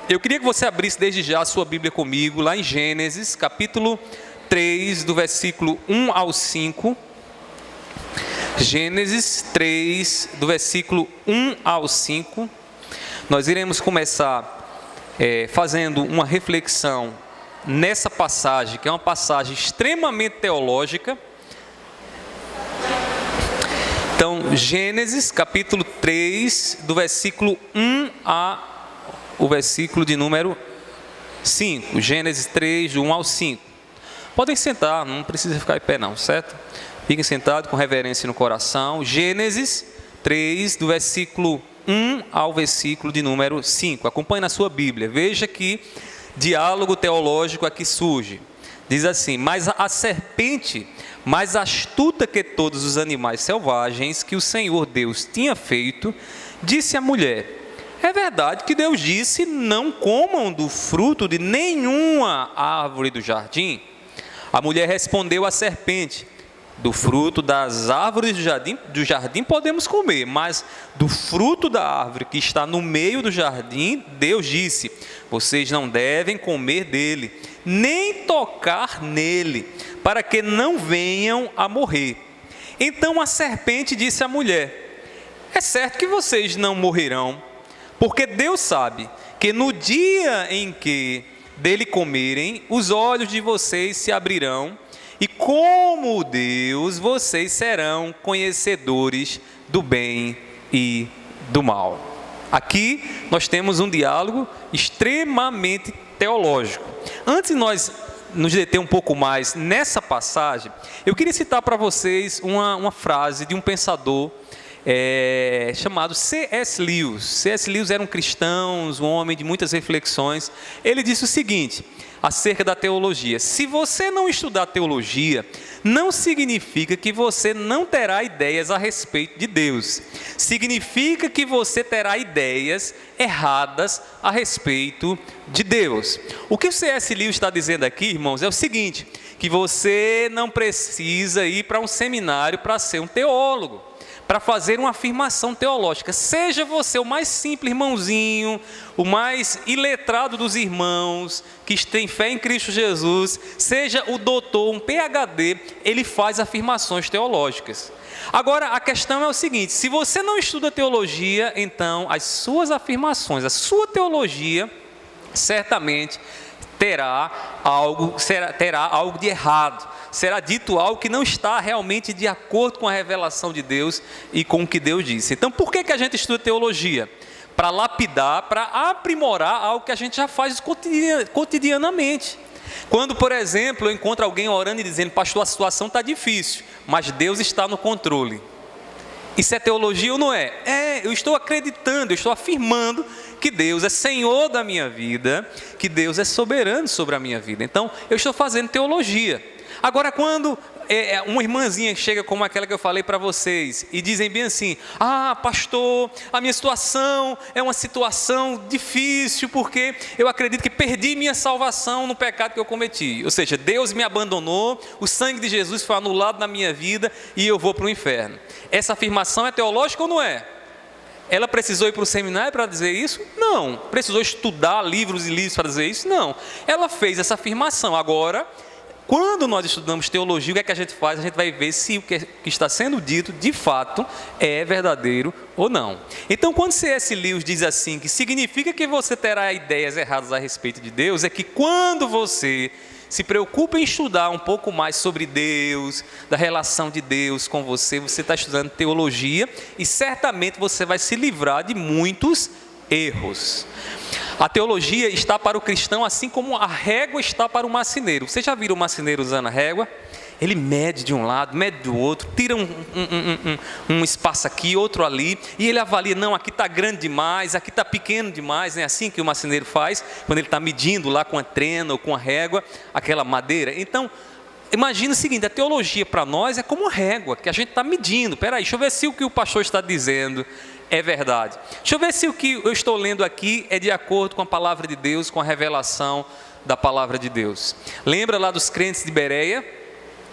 Eu queria que você abrisse desde já a sua Bíblia comigo, lá em Gênesis, capítulo 3, do versículo 1 ao 5. Gênesis 3, do versículo 1 ao 5. Nós iremos começar fazendo uma reflexão nessa passagem, que é uma passagem extremamente teológica. Então, Gênesis, capítulo 3, do versículo 1 a o versículo de número 5. Gênesis 3, do 1 ao 5. Podem sentar, não precisa ficar em pé não, certo? Fiquem sentados com reverência no coração. Gênesis 3, do versículo 1 ao versículo de número 5. Acompanhe na sua Bíblia. Veja que diálogo teológico aqui surge. Diz assim: mas a serpente, mais astuta que todos os animais selvagens que o Senhor Deus tinha feito, disse à mulher: é verdade que Deus disse, não comam do fruto de nenhuma árvore do jardim? A mulher respondeu à serpente: do fruto das árvores do jardim podemos comer, mas do fruto da árvore que está no meio do jardim, Deus disse: vocês não devem comer dele, nem tocar nele, para que não venham a morrer. Então a serpente disse à mulher: é certo que vocês não morrerão, porque Deus sabe que no dia em que dele comerem, os olhos de vocês se abrirão, e como Deus, vocês serão conhecedores do bem e do mal. Aqui nós temos um diálogo extremamente teológico. Antes de nós nos deter um pouco mais nessa passagem, eu queria citar para vocês uma frase de um pensador chamado C.S. Lewis. C.S. Lewis era um cristão, um homem de muitas reflexões. Ele disse o seguinte acerca da teologia: se você não estudar teologia, não significa que você não terá ideias a respeito de Deus. Significa que você terá ideias erradas a respeito de Deus. O que o C.S. Lewis está dizendo aqui, irmãos, é o seguinte: que você não precisa ir para um seminário para ser um teólogo, para fazer uma afirmação teológica. Seja você o mais simples irmãozinho, o mais iletrado dos irmãos, que tem fé em Cristo Jesus, seja o doutor, um PhD, ele faz afirmações teológicas. Agora, a questão é o seguinte: se você não estuda teologia, então as suas afirmações, a sua teologia, certamente terá algo de errado. Será dito algo que não está realmente de acordo com a revelação de Deus e com o que Deus disse. Então, por que a gente estuda teologia? Para lapidar, para aprimorar algo que a gente já faz cotidianamente. Quando, por exemplo, eu encontro alguém orando e dizendo: pastor, a situação está difícil, mas Deus está no controle. Isso é teologia ou não é? Eu estou acreditando, eu estou afirmando que Deus é Senhor da minha vida, que Deus é soberano sobre a minha vida. Então, eu estou fazendo teologia. Agora, quando uma irmãzinha chega como aquela que eu falei para vocês e dizem bem assim: pastor, a minha situação é uma situação difícil porque eu acredito que perdi minha salvação no pecado que eu cometi. Ou seja, Deus me abandonou, o sangue de Jesus foi anulado na minha vida e eu vou para o inferno. Essa afirmação é teológica ou não é? Ela precisou ir para o seminário para dizer isso? Não. Precisou estudar livros e livros para dizer isso? Não. Ela fez essa afirmação. Agora, quando nós estudamos teologia, o que é que a gente faz? A gente vai ver se o que está sendo dito, de fato, é verdadeiro ou não. Então, quando C.S. Lewis diz assim, que significa que você terá ideias erradas a respeito de Deus, é que quando você se preocupa em estudar um pouco mais sobre Deus, da relação de Deus com você, você está estudando teologia e certamente você vai se livrar de muitos erros. A teologia está para o cristão assim como a régua está para o marceneiro. Você já viu o marceneiro usando a régua? Ele mede de um lado, mede do outro, tira um espaço aqui, outro ali, e ele avalia: não, aqui está grande demais, aqui está pequeno demais. É assim que o marceneiro faz quando ele está medindo lá com a trena ou com a régua aquela madeira. Então, imagina o seguinte: a teologia para nós é como uma régua que a gente está medindo. Espera aí, deixa eu ver se o que o pastor está dizendo é verdade. Deixa eu ver se o que eu estou lendo aqui é de acordo com a palavra de Deus, com a revelação da palavra de Deus. Lembra lá dos crentes de Bereia?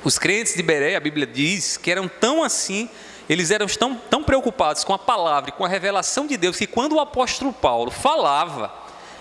Os crentes de Bereia, a Bíblia diz que eram tão assim, eles eram tão preocupados com a palavra e com a revelação de Deus, que quando o apóstolo Paulo falava,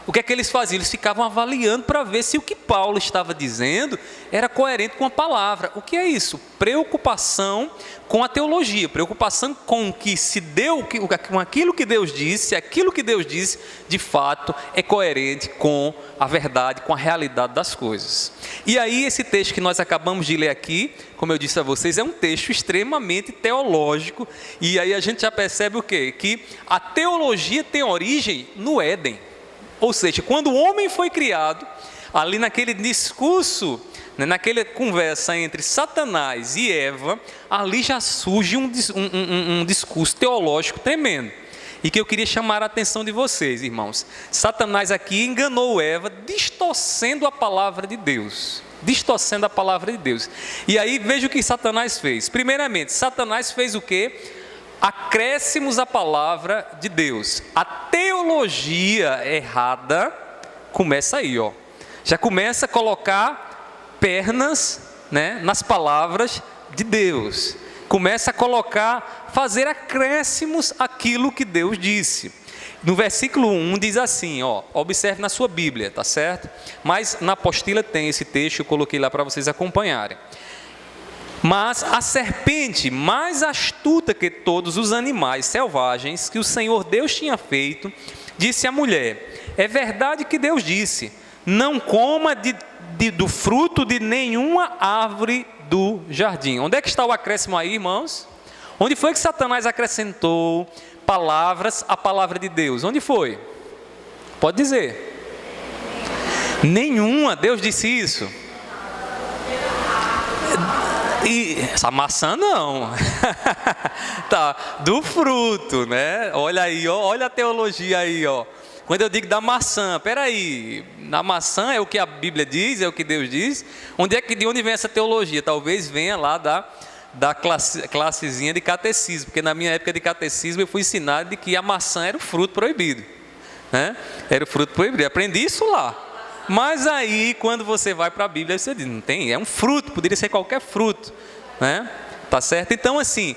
o que é que eles faziam? Eles ficavam avaliando para ver se o que Paulo estava dizendo era coerente com a palavra. O que é isso? Preocupação com a teologia, preocupação com que se deu, com aquilo que Deus disse, se aquilo que Deus disse de fato é coerente com a verdade, com a realidade das coisas. E aí esse texto que nós acabamos de ler aqui, como eu disse a vocês, é um texto extremamente teológico, e aí a gente já percebe o quê? Que a teologia tem origem no Éden. Ou seja, quando o homem foi criado, ali naquele discurso, naquela conversa entre Satanás e Eva, ali já surge um discurso teológico tremendo. E que eu queria chamar a atenção de vocês, irmãos. Satanás aqui enganou Eva, distorcendo a palavra de Deus. Distorcendo a palavra de Deus. E aí veja o que Satanás fez. Primeiramente, Satanás fez o quê? Acréscimos à palavra de Deus. A teologia errada começa aí, ó. Já começa a colocar pernas, nas palavras de Deus. Começa a colocar, fazer acréscimos àquilo que Deus disse. No versículo 1 diz assim, ó, observe na sua Bíblia, tá certo? Mas na apostila tem esse texto, eu coloquei lá para vocês acompanharem. Mas a serpente, mais astuta que todos os animais selvagens que o Senhor Deus tinha feito, disse à mulher: é verdade que Deus disse, não coma do fruto de nenhuma árvore do jardim. Onde é que está o acréscimo aí, irmãos? Onde foi que Satanás acrescentou palavras à palavra de Deus? Onde foi? Pode dizer. Nenhuma, Deus disse isso. E essa maçã não. Tá, do fruto, Olha aí, ó, olha a teologia aí, ó. Quando eu digo da maçã, peraí, na maçã é o que a Bíblia diz, é o que Deus diz. De onde vem essa teologia? Talvez venha lá da classezinha de catecismo, porque na minha época de catecismo eu fui ensinado de que a maçã era o fruto proibido, Era o fruto proibido, aprendi isso lá. Mas aí, quando você vai para a Bíblia, você diz, não tem, é um fruto, poderia ser qualquer fruto, Tá certo? Então, assim,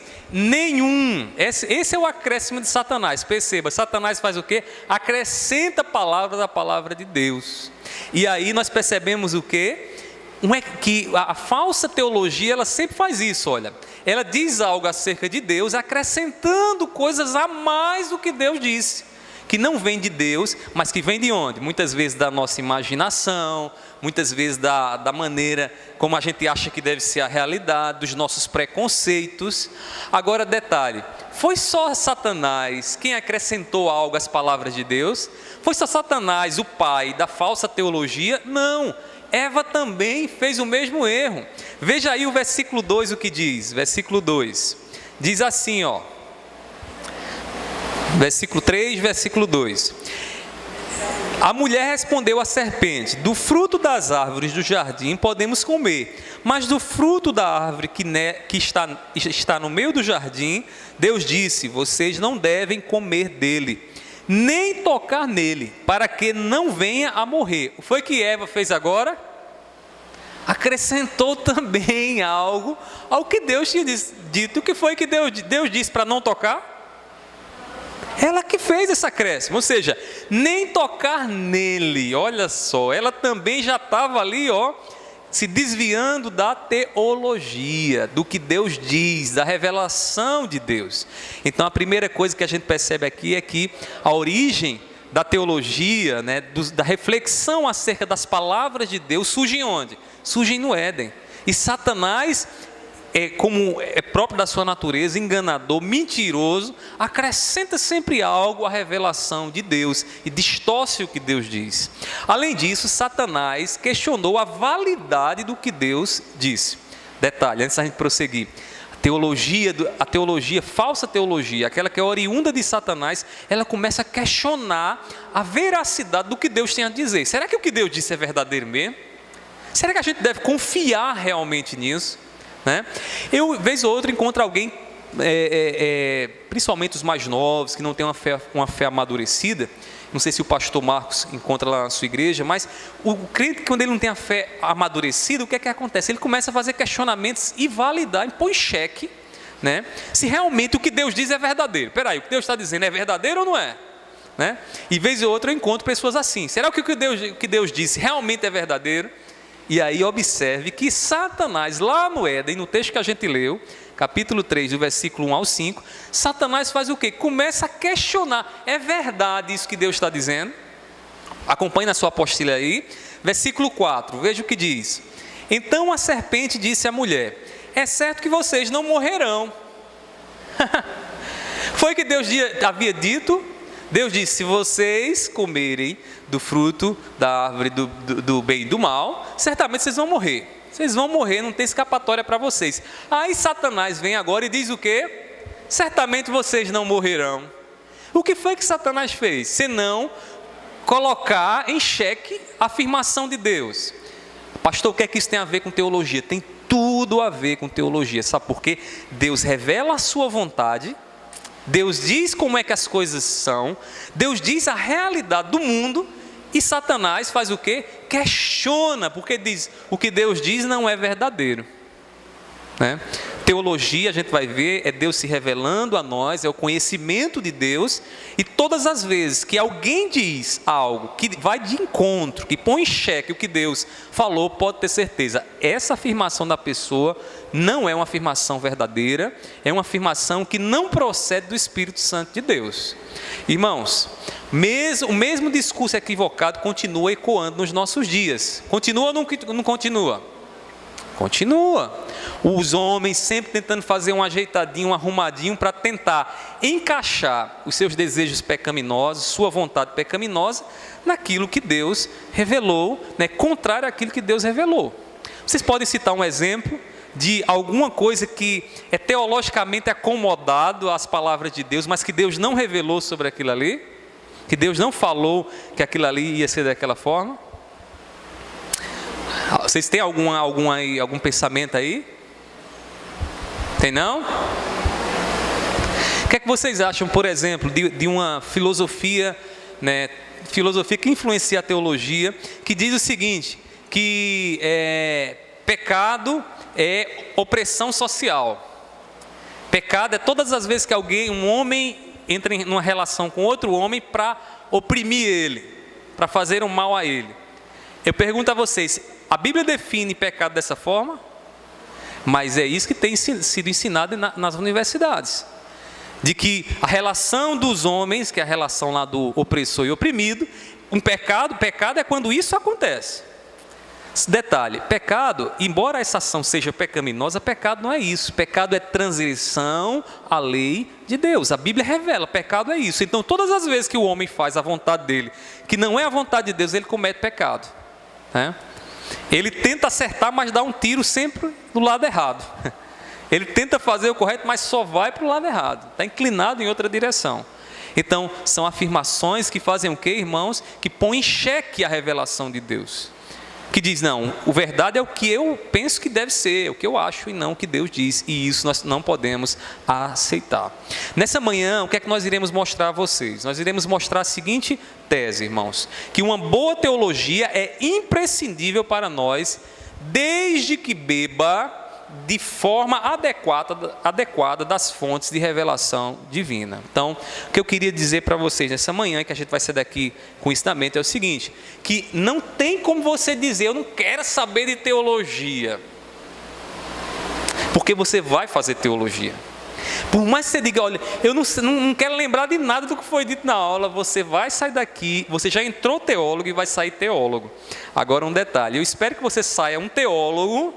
esse é o acréscimo de Satanás. Perceba, Satanás faz o quê? Acrescenta palavras à palavra de Deus. E aí nós percebemos o quê? Que a falsa teologia, ela sempre faz isso, olha. Ela diz algo acerca de Deus, acrescentando coisas a mais do que Deus disse. Que não vem de Deus, mas que vem de onde? Muitas vezes da nossa imaginação, muitas vezes da maneira como a gente acha que deve ser a realidade, dos nossos preconceitos. Agora, detalhe, foi só Satanás quem acrescentou algo às palavras de Deus? Foi só Satanás, o pai da falsa teologia? Não, Eva também fez o mesmo erro. Veja aí o versículo 2 o que diz, versículo 2, diz assim, ó. Versículo 3, versículo 2. A mulher respondeu à serpente: do fruto das árvores do jardim podemos comer, mas do fruto da árvore que está no meio do jardim, Deus disse: vocês não devem comer dele, nem tocar nele, para que não venha a morrer. O que foi que Eva fez agora? Acrescentou também algo ao que Deus tinha dito. O que foi que Deus disse para não tocar? Ela que fez esse acréscimo, ou seja, nem tocar nele, olha só, ela também já estava ali, ó, se desviando da teologia, do que Deus diz, da revelação de Deus. Então a primeira coisa que a gente percebe aqui é que a origem da teologia, da reflexão acerca das palavras de Deus, surge onde? Surge no Éden. E Satanás, como é próprio da sua natureza, enganador, mentiroso, acrescenta sempre algo à revelação de Deus e distorce o que Deus diz. Além disso, Satanás questionou a validade do que Deus disse. Detalhe, antes da gente prosseguir, a teologia, falsa teologia, aquela que é oriunda de Satanás, ela começa a questionar a veracidade do que Deus tem a dizer. Será que o que Deus disse é verdadeiro mesmo? Será que a gente deve confiar realmente nisso? Eu, vez ou outra, encontro alguém, principalmente os mais novos, que não têm uma fé amadurecida. Não sei se o pastor Marcos encontra lá na sua igreja, mas o crente, quando ele não tem a fé amadurecida, o que é que acontece? Ele começa a fazer questionamentos e validar, e põe em xeque, se realmente o que Deus diz é verdadeiro. Espera aí, o que Deus está dizendo é verdadeiro ou não é? né? E vez ou outra eu encontro pessoas assim. Será que o que Deus disse realmente é verdadeiro? E aí observe que Satanás, lá no Éden, no texto que a gente leu, capítulo 3, do versículo 1 ao 5, Satanás faz o quê? Começa a questionar. É verdade isso que Deus está dizendo? Acompanhe na sua apostila aí. Versículo 4, veja o que diz. Então a serpente disse à mulher: é certo que vocês não morrerão. Foi o que Deus havia dito. Deus disse: se vocês comerem do fruto da árvore do bem e do mal, certamente vocês vão morrer. Vocês vão morrer, não tem escapatória para vocês. Aí Satanás vem agora e diz o quê? Certamente vocês não morrerão. O que foi que Satanás fez? Senão colocar em xeque a afirmação de Deus. Pastor, o que é que isso tem a ver com teologia? Tem tudo a ver com teologia. Sabe por quê? Deus revela a sua vontade, Deus diz como é que as coisas são, Deus diz a realidade do mundo, e Satanás faz o quê? Questiona, porque diz, o que Deus diz não é verdadeiro, né? Teologia, a gente vai ver, é Deus se revelando a nós, é o conhecimento de Deus, e todas as vezes que alguém diz algo que vai de encontro, que põe em xeque o que Deus falou, pode ter certeza, essa afirmação da pessoa não é uma afirmação verdadeira, é uma afirmação que não procede do Espírito Santo de Deus. Irmãos, o mesmo discurso equivocado continua ecoando nos nossos dias. Continua ou não continua? Continua. Os homens sempre tentando fazer um ajeitadinho, um arrumadinho para tentar encaixar os seus desejos pecaminosos, sua vontade pecaminosa, naquilo que Deus revelou, né, contrário àquilo que Deus revelou. Vocês podem citar um exemplo de alguma coisa que é teologicamente acomodado às palavras de Deus, mas que Deus não revelou sobre aquilo ali? Que Deus não falou que aquilo ali ia ser daquela forma? Vocês têm algum pensamento aí? Tem não? O que é que vocês acham, por exemplo, de uma filosofia, né, filosofia que influencia a teologia, que diz o seguinte, que pecado é opressão social. Pecado é todas as vezes que um homem entra em uma relação com outro homem para oprimir ele, para fazer um mal a ele. Eu pergunto a vocês, a Bíblia define pecado dessa forma? Mas é isso que tem sido ensinado nas universidades. De que a relação dos homens, que é a relação lá do opressor e oprimido, pecado é quando isso acontece. Detalhe, pecado, embora essa ação seja pecaminosa, pecado não é isso. Pecado é transgressão à lei de Deus. A Bíblia revela, pecado é isso. Então todas as vezes que o homem faz a vontade dele, que não é a vontade de Deus, ele comete pecado, né? Ele tenta acertar, mas dá um tiro sempre do lado errado. Ele tenta fazer o correto, mas só vai para o lado errado. Está inclinado em outra direção. Então, são afirmações que fazem o quê, irmãos? Que põem em xeque a revelação de Deus. Que diz, não, o verdade é o que eu penso que deve ser, o que eu acho e não o que Deus diz. E isso nós não podemos aceitar. Nessa manhã, o que é que nós iremos mostrar a vocês? Nós iremos mostrar a seguinte tese, irmãos. Que uma boa teologia é imprescindível para nós, desde que beba de forma adequada das fontes de revelação divina. Então, o que eu queria dizer para vocês nessa manhã, que a gente vai sair daqui com ensinamento, é o seguinte, que não tem como você dizer, eu não quero saber de teologia, porque você vai fazer teologia. Por mais que você diga, olha, eu não quero lembrar de nada do que foi dito na aula, você vai sair daqui, você já entrou teólogo e vai sair teólogo. Agora um detalhe, eu espero que você saia um teólogo,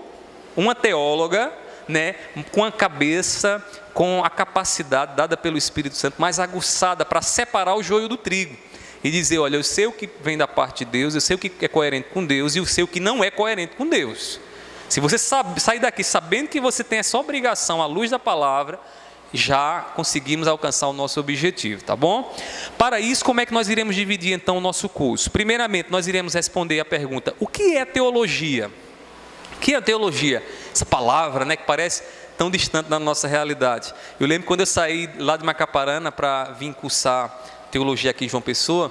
uma teóloga, né, com a cabeça, com a capacidade dada pelo Espírito Santo, mais aguçada para separar o joio do trigo e dizer, olha, eu sei o que vem da parte de Deus, eu sei o que é coerente com Deus e eu sei o que não é coerente com Deus. Se você sair daqui sabendo que você tem essa obrigação à luz da palavra, já conseguimos alcançar o nosso objetivo, tá bom? Para isso, como é que nós iremos dividir então o nosso curso? Primeiramente, nós iremos responder a pergunta, o que é teologia? O que é teologia? Essa palavra, né, que parece tão distante da nossa realidade. Eu lembro quando eu saí lá de Macaparana para vir cursar teologia aqui em João Pessoa,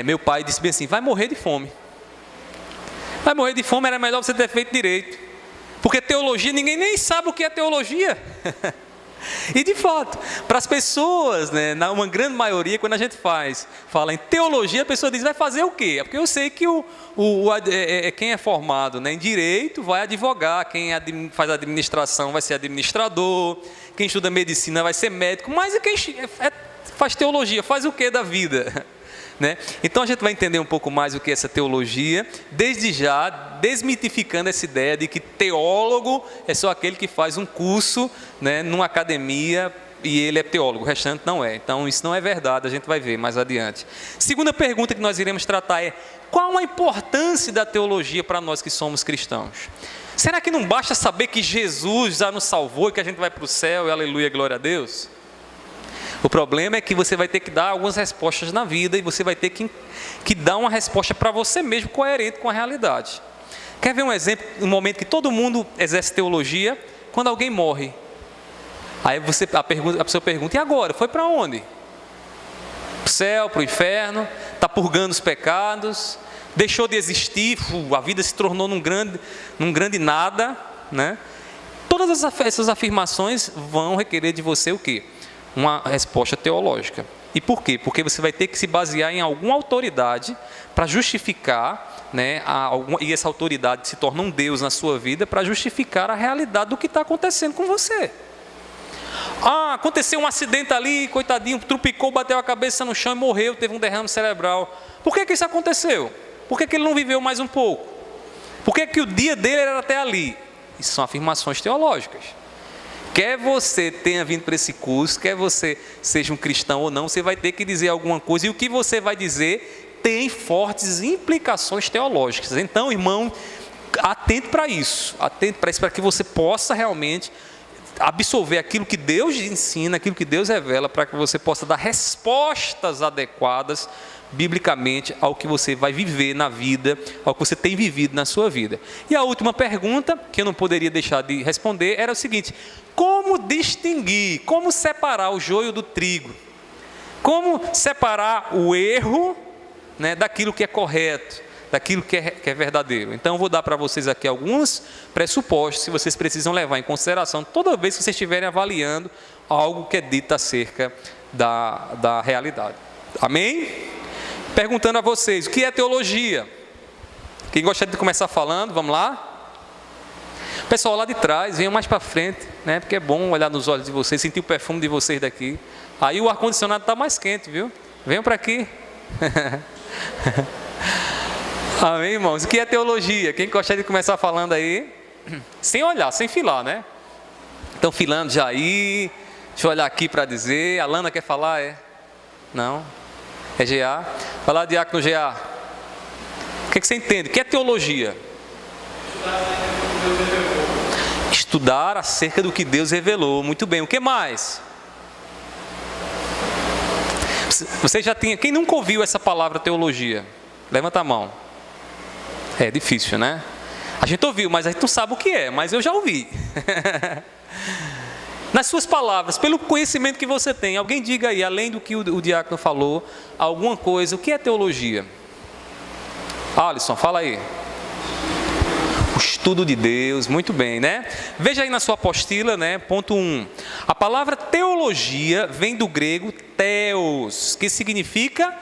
meu pai disse bem assim, vai morrer de fome. Vai morrer de fome, era melhor você ter feito direito. Porque teologia, ninguém nem sabe o que é teologia. E de fato, para as pessoas, né, uma grande maioria, quando a gente fala em teologia, a pessoa diz, vai fazer o quê? Porque eu sei que quem é formado, né, em direito vai advogar, quem faz administração vai ser administrador, quem estuda medicina vai ser médico, mas quem faz teologia faz o quê da vida? Né? Então a gente vai entender um pouco mais o que é essa teologia, desde já desmitificando essa ideia de que teólogo é só aquele que faz um curso, né, numa academia e ele é teólogo, o restante não é. Então isso não é verdade, a gente vai ver mais adiante. Segunda pergunta que nós iremos tratar é: qual a importância da teologia para nós que somos cristãos? Será que não basta saber que Jesus já nos salvou e que a gente vai para o céu e aleluia, glória a Deus? O problema é que você vai ter que dar algumas respostas na vida e você vai ter que dar uma resposta para você mesmo coerente com a realidade. Quer ver um exemplo, um momento que todo mundo exerce teologia? Quando alguém morre. Aí a pessoa pergunta, e agora? Foi para onde? Para o céu, para o inferno? Está purgando os pecados? Deixou de existir? A vida se tornou num grande nada, né? Todas essas afirmações vão requerer de você o quê? Uma resposta teológica. E por quê? Porque você vai ter que se basear em alguma autoridade para justificar, né, e essa autoridade se torna um Deus na sua vida para justificar a realidade do que está acontecendo com você. Aconteceu um acidente ali, coitadinho, trupicou, bateu a cabeça no chão e morreu, teve um derrame cerebral. Por que isso aconteceu? Por que ele não viveu mais um pouco? Por que o dia dele era até ali? Isso são afirmações teológicas. Quer você tenha vindo para esse curso, quer você seja um cristão ou não, você vai ter que dizer alguma coisa, e o que você vai dizer tem fortes implicações teológicas. Então, irmão, atente para isso, para que você possa realmente absorver aquilo que Deus ensina, aquilo que Deus revela, para que você possa dar respostas adequadas biblicamente ao que você vai viver na vida, ao que você tem vivido na sua vida. E a última pergunta, que eu não poderia deixar de responder, era o seguinte: como distinguir, como separar o joio do trigo? Como separar o erro, né, daquilo que é correto, daquilo que é verdadeiro? Então eu vou dar para vocês aqui alguns pressupostos que vocês precisam levar em consideração toda vez que vocês estiverem avaliando algo que é dito acerca da realidade. Amém? Perguntando a vocês, o que é teologia? Quem gostaria de começar falando, vamos lá? Pessoal lá de trás, venham mais para frente, né? Porque é bom olhar nos olhos de vocês, sentir o perfume de vocês daqui. Aí o ar-condicionado está mais quente, viu? Venham para aqui. Amém, irmãos? O que é teologia? Quem gostaria de começar falando aí? Sem olhar, sem filar, né? Estão filando já aí. Deixa eu olhar aqui para dizer. A Lana quer falar, é? Não? É GA? Vai lá, diácono GA. O que você entende? O que é teologia? Estudar acerca do que Deus revelou. Muito bem. O que mais? Você já tinha... Quem nunca ouviu essa palavra teologia? Levanta a mão. É difícil, né? A gente ouviu, mas a gente não sabe o que é. Mas eu já ouvi. Nas suas palavras, pelo conhecimento que você tem, alguém diga aí, além do que o diácono falou, alguma coisa. O que é teologia? Alisson, fala aí. O estudo de Deus, muito bem, né? Veja aí na sua apostila, né? Ponto 1. A palavra teologia vem do grego theos, que significa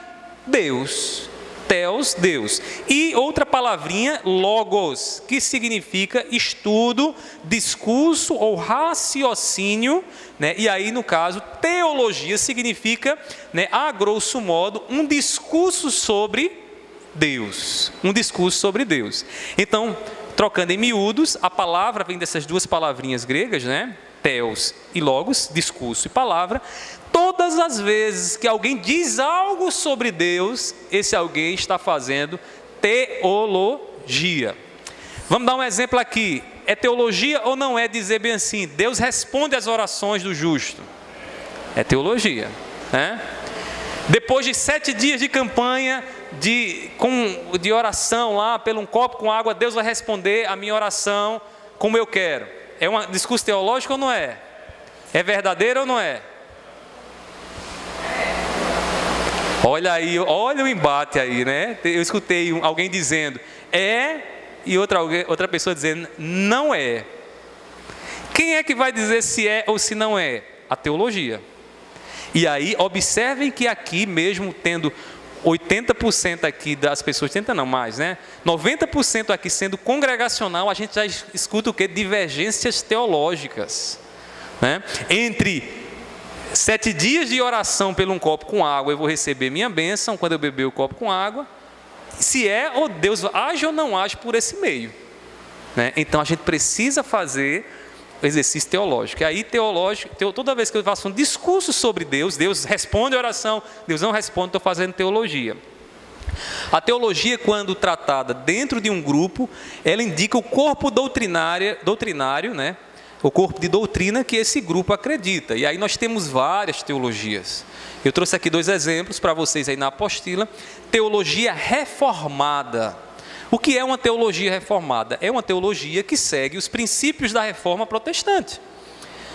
Deus. Theos, Deus. E outra palavrinha, logos, que significa estudo, discurso ou raciocínio, né? E aí, no caso, teologia significa, né, a grosso modo, um discurso sobre Deus. Um discurso sobre Deus. Então, trocando em miúdos, a palavra vem dessas duas palavrinhas gregas, né? Theos e logos, discurso e palavra. Todas as vezes que alguém diz algo sobre Deus, esse alguém está fazendo teologia. Vamos dar um exemplo aqui. É teologia ou não é dizer bem assim? Deus responde às orações do justo. É teologia, né? Depois de 7 dias de campanha, de oração lá, pelo um copo com água, Deus vai responder a minha oração como eu quero. É um discurso teológico ou não é? É verdadeiro ou não é? Olha aí, olha o embate aí, né? Eu escutei alguém dizendo é, e outra pessoa dizendo não é. Quem é que vai dizer se é ou se não é? A teologia. E aí, observem que aqui, mesmo tendo 80% aqui das pessoas, 80 não mais, né? 90% aqui sendo congregacional, a gente já escuta o quê? Divergências teológicas, né? Entre 7 dias de oração pelo um copo com água, eu vou receber minha bênção quando eu beber o copo com água, se é ou Deus age ou não age por esse meio, né? Então a gente precisa fazer exercício teológico. E aí, toda vez que eu faço um discurso sobre Deus, Deus responde a oração, Deus não responde, estou fazendo teologia. A teologia, quando tratada dentro de um grupo, ela indica o corpo doutrinário, né? O corpo de doutrina que esse grupo acredita. E aí nós temos várias teologias. Eu trouxe aqui 2 exemplos para vocês aí na apostila. Teologia reformada. O que é uma teologia reformada? É uma teologia que segue os princípios da reforma protestante,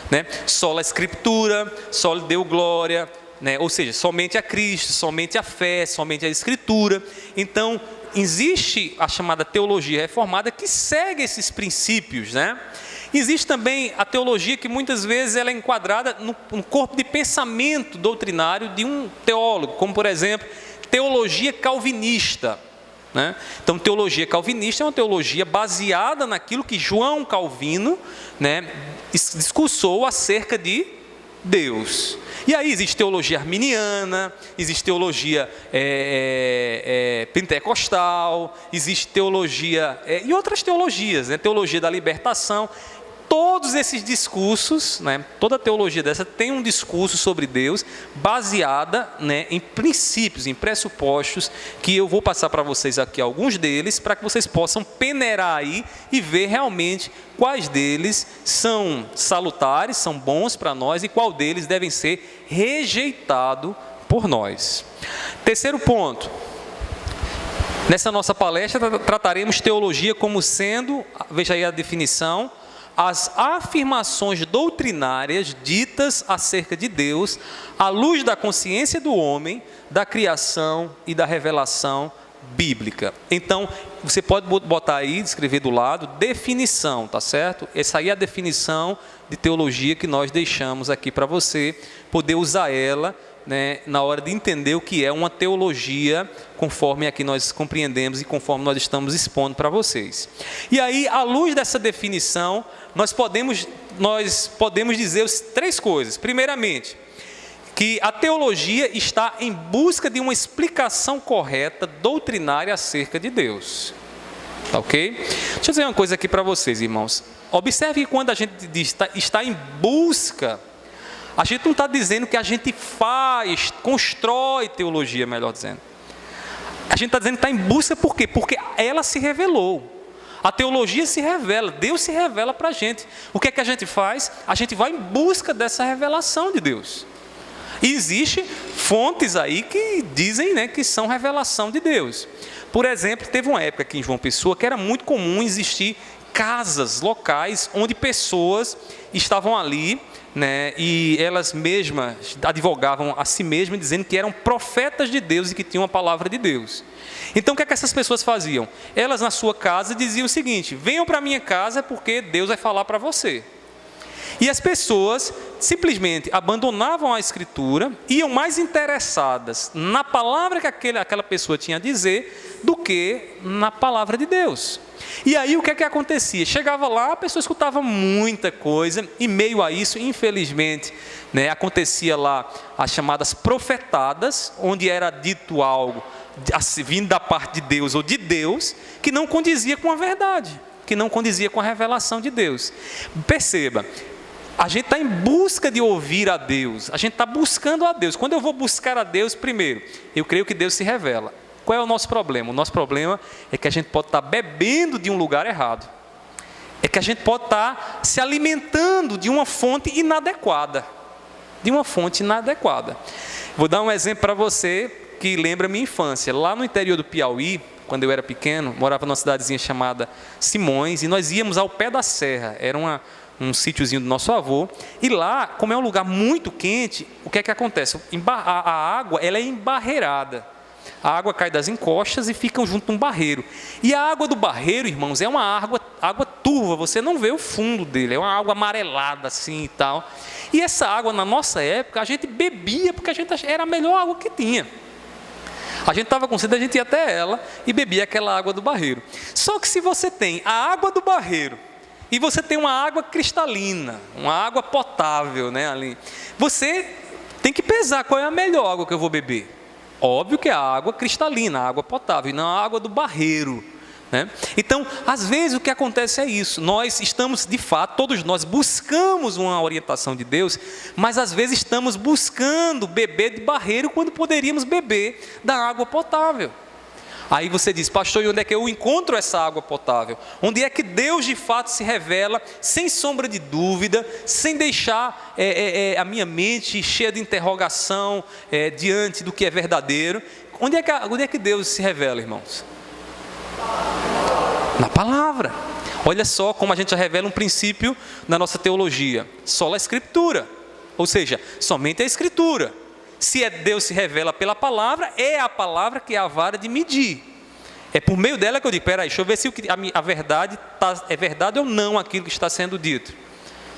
né? Sola Escritura, só lhe deu glória, né? Ou seja, somente a Cristo, somente a fé, somente a Escritura. Então, existe a chamada teologia reformada que segue esses princípios, né? Existe também a teologia que muitas vezes ela é enquadrada no corpo de pensamento doutrinário de um teólogo, como por exemplo, teologia calvinista, né? Então, teologia calvinista é uma teologia baseada naquilo que João Calvino, né, discursou acerca de Deus. E aí existe teologia arminiana, existe teologia pentecostal, existe teologia e outras teologias, né? Teologia da libertação. Todos esses discursos, né, toda teologia dessa tem um discurso sobre Deus baseada, né, em princípios, em pressupostos, que eu vou passar para vocês aqui alguns deles, para que vocês possam peneirar aí e ver realmente quais deles são salutares, são bons para nós e qual deles devem ser rejeitado por nós. Terceiro ponto. Nessa nossa palestra trataremos teologia como sendo, veja aí a definição, as afirmações doutrinárias ditas acerca de Deus à luz da consciência do homem, da criação e da revelação bíblica. Então, você pode botar aí, escrever do lado, definição, tá certo? Essa aí é a definição de teologia que nós deixamos aqui para você poder usar ela, né, na hora de entender o que é uma teologia, conforme aqui nós compreendemos e conforme nós estamos expondo para vocês. E aí, à luz dessa definição, nós podemos dizer 3 coisas. Primeiramente, que a teologia está em busca de uma explicação correta, doutrinária acerca de Deus. Tá ok? Deixa eu dizer uma coisa aqui para vocês, irmãos. Observe que quando a gente diz está em busca, a gente não está dizendo que a gente constrói teologia, melhor dizendo. A gente está dizendo que está em busca por quê? Porque ela se revelou. A teologia se revela, Deus se revela para a gente. O que é que a gente faz? A gente vai em busca dessa revelação de Deus. E existem fontes aí que dizem, né, que são revelação de Deus. Por exemplo, teve uma época aqui em João Pessoa que era muito comum existir casas, locais, onde pessoas estavam ali, né, e elas mesmas advogavam a si mesmas, dizendo que eram profetas de Deus e que tinham a palavra de Deus. Então, o que é que essas pessoas faziam? Elas, na sua casa, diziam o seguinte: venham para a minha casa porque Deus vai falar para você. E as pessoas simplesmente abandonavam a Escritura, iam mais interessadas na palavra que aquela pessoa tinha a dizer do que na palavra de Deus. E aí o que é que acontecia? Chegava lá, a pessoa escutava muita coisa, e meio a isso, infelizmente, né, acontecia lá as chamadas profetadas, onde era dito algo vindo da parte de Deus ou de Deus, que não condizia com a verdade, que não condizia com a revelação de Deus. Perceba, a gente está em busca de ouvir a Deus, a gente está buscando a Deus. Quando eu vou buscar a Deus, primeiro, eu creio que Deus se revela. Qual é o nosso problema? O nosso problema é que a gente pode estar bebendo de um lugar errado. É que a gente pode estar se alimentando de uma fonte inadequada. De uma fonte inadequada. Vou dar um exemplo para você que lembra a minha infância. Lá no interior do Piauí, quando eu era pequeno, morava numa cidadezinha chamada Simões, e nós íamos ao pé da serra. Era um sítiozinho do nosso avô, e lá, como é um lugar muito quente, o que é que acontece? A água, ela é embarreirada. A água cai das encostas e fica junto num barreiro. E a água do barreiro, irmãos, é uma água turva, você não vê o fundo dele, é uma água amarelada assim e tal. E essa água, na nossa época, a gente bebia porque era a melhor água que tinha. A gente estava com sede, a gente ia até ela e bebia aquela água do barreiro. Só que se você tem a água do barreiro e você tem uma água cristalina, uma água potável, né, ali, você tem que pesar qual é a melhor água que eu vou beber. Óbvio que é a água cristalina, a água potável, e não a água do barreiro, né? Então, às vezes o que acontece é isso, nós estamos de fato, todos nós buscamos uma orientação de Deus, mas às vezes estamos buscando beber de barreiro quando poderíamos beber da água potável. Aí você diz, pastor, e onde é que eu encontro essa água potável? Onde é que Deus de fato se revela, sem sombra de dúvida, sem deixar a minha mente cheia de interrogação diante do que é verdadeiro? Onde é que Deus se revela, irmãos? Na palavra. Olha só como a gente já revela um princípio na nossa teologia. Só a Escritura, ou seja, somente a Escritura. Se Deus se revela pela palavra, é a palavra que é a vara de medir. É por meio dela que eu digo, peraí, deixa eu ver se a verdade é verdade ou não aquilo que está sendo dito.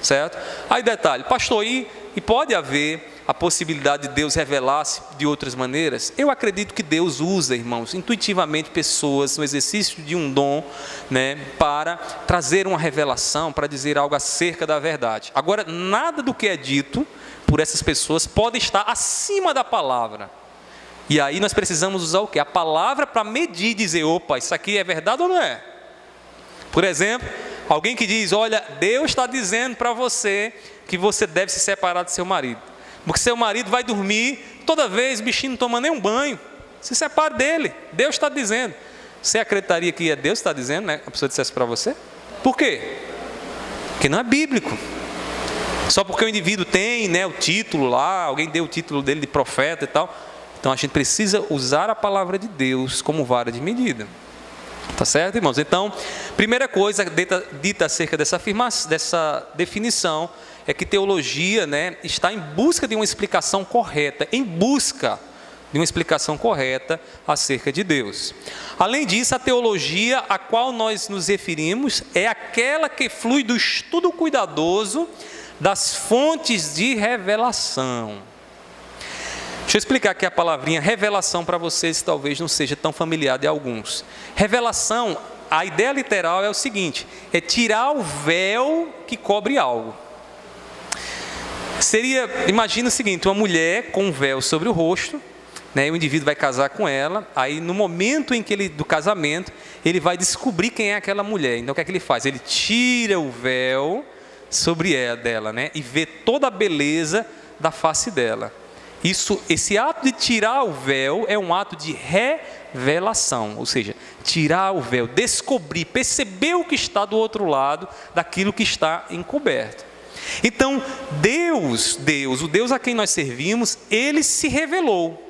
Certo? Aí detalhe, pastor, e pode haver a possibilidade de Deus revelar-se de outras maneiras? Eu acredito que Deus usa, irmãos, intuitivamente pessoas no exercício de um dom, né, para trazer uma revelação, para dizer algo acerca da verdade. Agora, nada do que é dito por essas pessoas pode estar acima da palavra. E aí nós precisamos usar o quê? A palavra para medir e dizer, opa, isso aqui é verdade ou não é? Por exemplo, alguém que diz, olha, Deus está dizendo para você que você deve se separar do seu marido. Porque seu marido vai dormir, toda vez o bichinho não toma nem um banho. Se separe dele, Deus está dizendo. Você acreditaria que é Deus que está dizendo, né? A pessoa dissesse para você? Por quê? Porque não é bíblico. Só porque o indivíduo tem, né, o título lá, alguém deu o título dele de profeta e tal. Então a gente precisa usar a palavra de Deus como vara de medida. Tá certo, irmãos? Então, primeira coisa dita acerca dessa definição é que teologia, né, está em busca de uma explicação correta, acerca de Deus. Além disso, a teologia a qual nós nos referimos é aquela que flui do estudo cuidadoso das fontes de revelação. Deixa eu explicar aqui a palavrinha revelação para vocês, talvez não seja tão familiar de alguns. Revelação, a ideia literal é o seguinte, é tirar o véu que cobre algo. Imagina o seguinte, uma mulher com um véu sobre o rosto, né, o indivíduo vai casar com ela, aí no momento do casamento, ele vai descobrir quem é aquela mulher. Então o que é que ele faz? Ele tira o véu dela, né, e vê toda a beleza da face dela. Esse ato de tirar o véu é um ato de revelação, ou seja, tirar o véu, descobrir, perceber o que está do outro lado daquilo que está encoberto. Então, o Deus a quem nós servimos, Ele se revelou.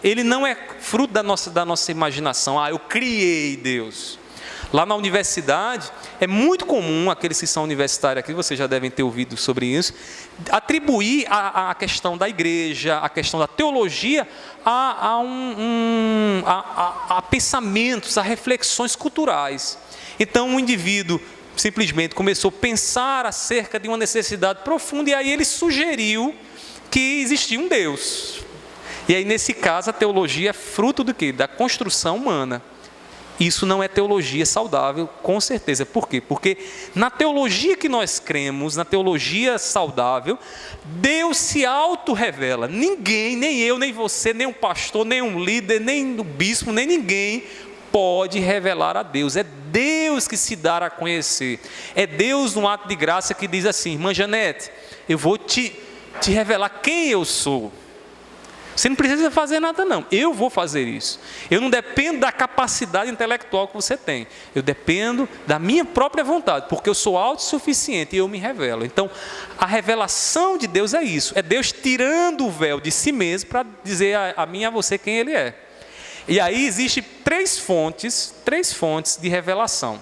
Ele não é fruto da nossa imaginação, eu criei Deus. Lá na universidade, é muito comum, aqueles que são universitários aqui, vocês já devem ter ouvido sobre isso, atribuir a questão da igreja, a questão da teologia, a pensamentos, a reflexões culturais. Então, o indivíduo simplesmente começou a pensar acerca de uma necessidade profunda, e aí ele sugeriu que existia um Deus. E aí, nesse caso, a teologia é fruto do quê? Da construção humana. Isso não é teologia saudável, com certeza. Por quê? Porque na teologia que nós cremos, na teologia saudável, Deus se auto-revela. Ninguém, nem eu, nem você, nem um pastor, nem um líder, nem o bispo, nem ninguém pode revelar a Deus. É Deus que se dá a conhecer. É Deus, no ato de graça, que diz assim, irmã Janete, eu vou te revelar quem eu sou. Você não precisa fazer nada não, eu vou fazer isso. Eu não dependo da capacidade intelectual que você tem. Eu dependo da minha própria vontade, porque eu sou autossuficiente e eu me revelo. Então, a revelação de Deus é isso. É Deus tirando o véu de si mesmo para dizer a mim e a você quem Ele é. E aí existem três fontes de revelação.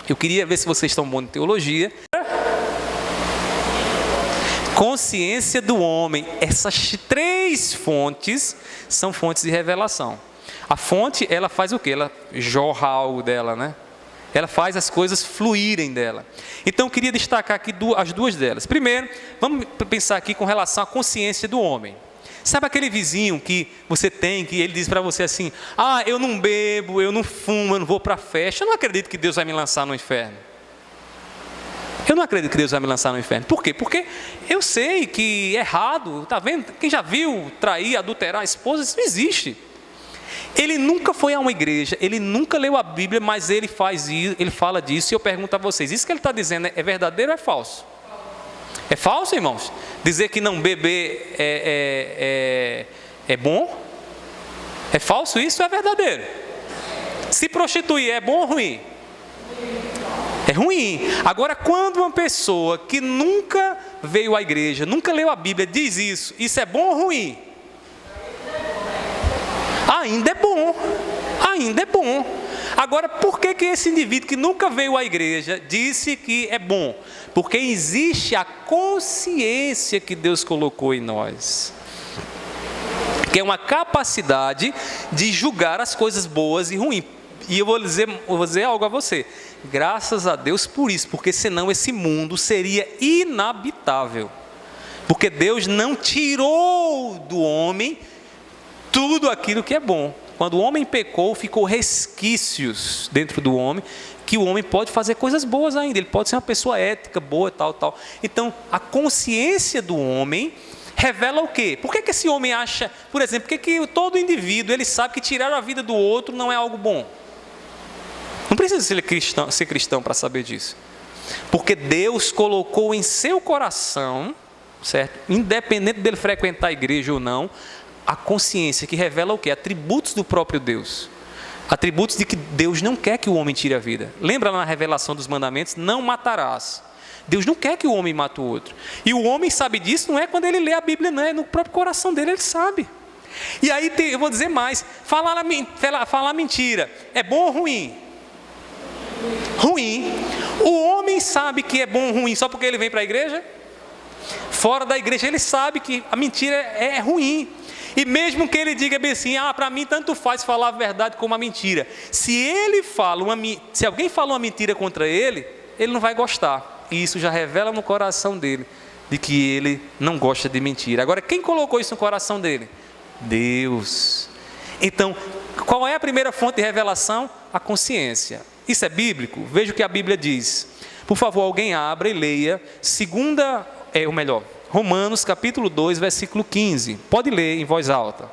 Eu queria ver se vocês estão bons em teologia. Consciência do homem. Essas três fontes são fontes de revelação. A fonte, ela faz o quê? Ela jorra algo dela, né? Ela faz as coisas fluírem dela. Então eu queria destacar aqui as duas delas. Primeiro, vamos pensar aqui com relação à consciência do homem. Sabe aquele vizinho que você tem, que ele diz para você assim: ah, eu não bebo, eu não fumo, eu não vou para festa, eu não acredito que Deus vai me lançar no inferno. Eu não acredito que Deus vai me lançar no inferno. Por quê? Porque eu sei que é errado, tá vendo? Quem já viu trair, adulterar a esposa, isso não existe. Ele nunca foi a uma igreja, ele nunca leu a Bíblia, mas ele faz isso, ele fala disso, e eu pergunto a vocês: isso que ele está dizendo é verdadeiro ou é falso? É falso, irmãos? Dizer que não beber é bom? É falso isso ou é verdadeiro? Se prostituir é bom ou ruim? É ruim. Agora, quando uma pessoa que nunca veio à igreja, nunca leu a Bíblia, diz isso, isso é bom ou ruim? Ainda é bom. Ainda é bom. Agora, por que esse indivíduo que nunca veio à igreja disse que é bom? Porque existe a consciência que Deus colocou em nós, que é uma capacidade de julgar as coisas boas e ruins. E eu vou dizer algo a você: graças a Deus por isso, porque senão esse mundo seria inabitável. Porque Deus não tirou do homem tudo aquilo que é bom. Quando o homem pecou, ficou resquícios dentro do homem, que o homem pode fazer coisas boas ainda, ele pode ser uma pessoa ética, boa, tal. Então, a consciência do homem revela o quê? Por que esse homem acha, por exemplo, por que todo indivíduo, ele sabe que tirar a vida do outro não é algo bom? Não precisa ser cristão para saber disso. Porque Deus colocou em seu coração, certo? Independente dele frequentar a igreja ou não, a consciência que revela o quê? Atributos do próprio Deus. Atributos de que Deus não quer que o homem tire a vida. Lembra lá na revelação dos mandamentos? Não matarás. Deus não quer que o homem mate o outro. E o homem sabe disso, não é quando ele lê a Bíblia, não. É no próprio coração dele, ele sabe. E aí, eu vou dizer mais. Falar mentira é bom ou ruim? Ruim. O homem sabe que é bom ou ruim só porque ele vem para a igreja? Fora da igreja ele sabe que a mentira é ruim. E mesmo que ele diga bem assim: ah, para mim tanto faz falar a verdade como a mentira. Se alguém fala uma mentira contra ele, ele não vai gostar. E isso já revela no coração dele de que ele não gosta de mentira. Agora, quem colocou isso no coração dele? Deus. Então, qual é a primeira fonte de revelação? A consciência. Isso é bíblico? Veja o que a Bíblia diz. Por favor, alguém abra e leia Romanos capítulo 2, versículo 15. Pode ler em voz alta.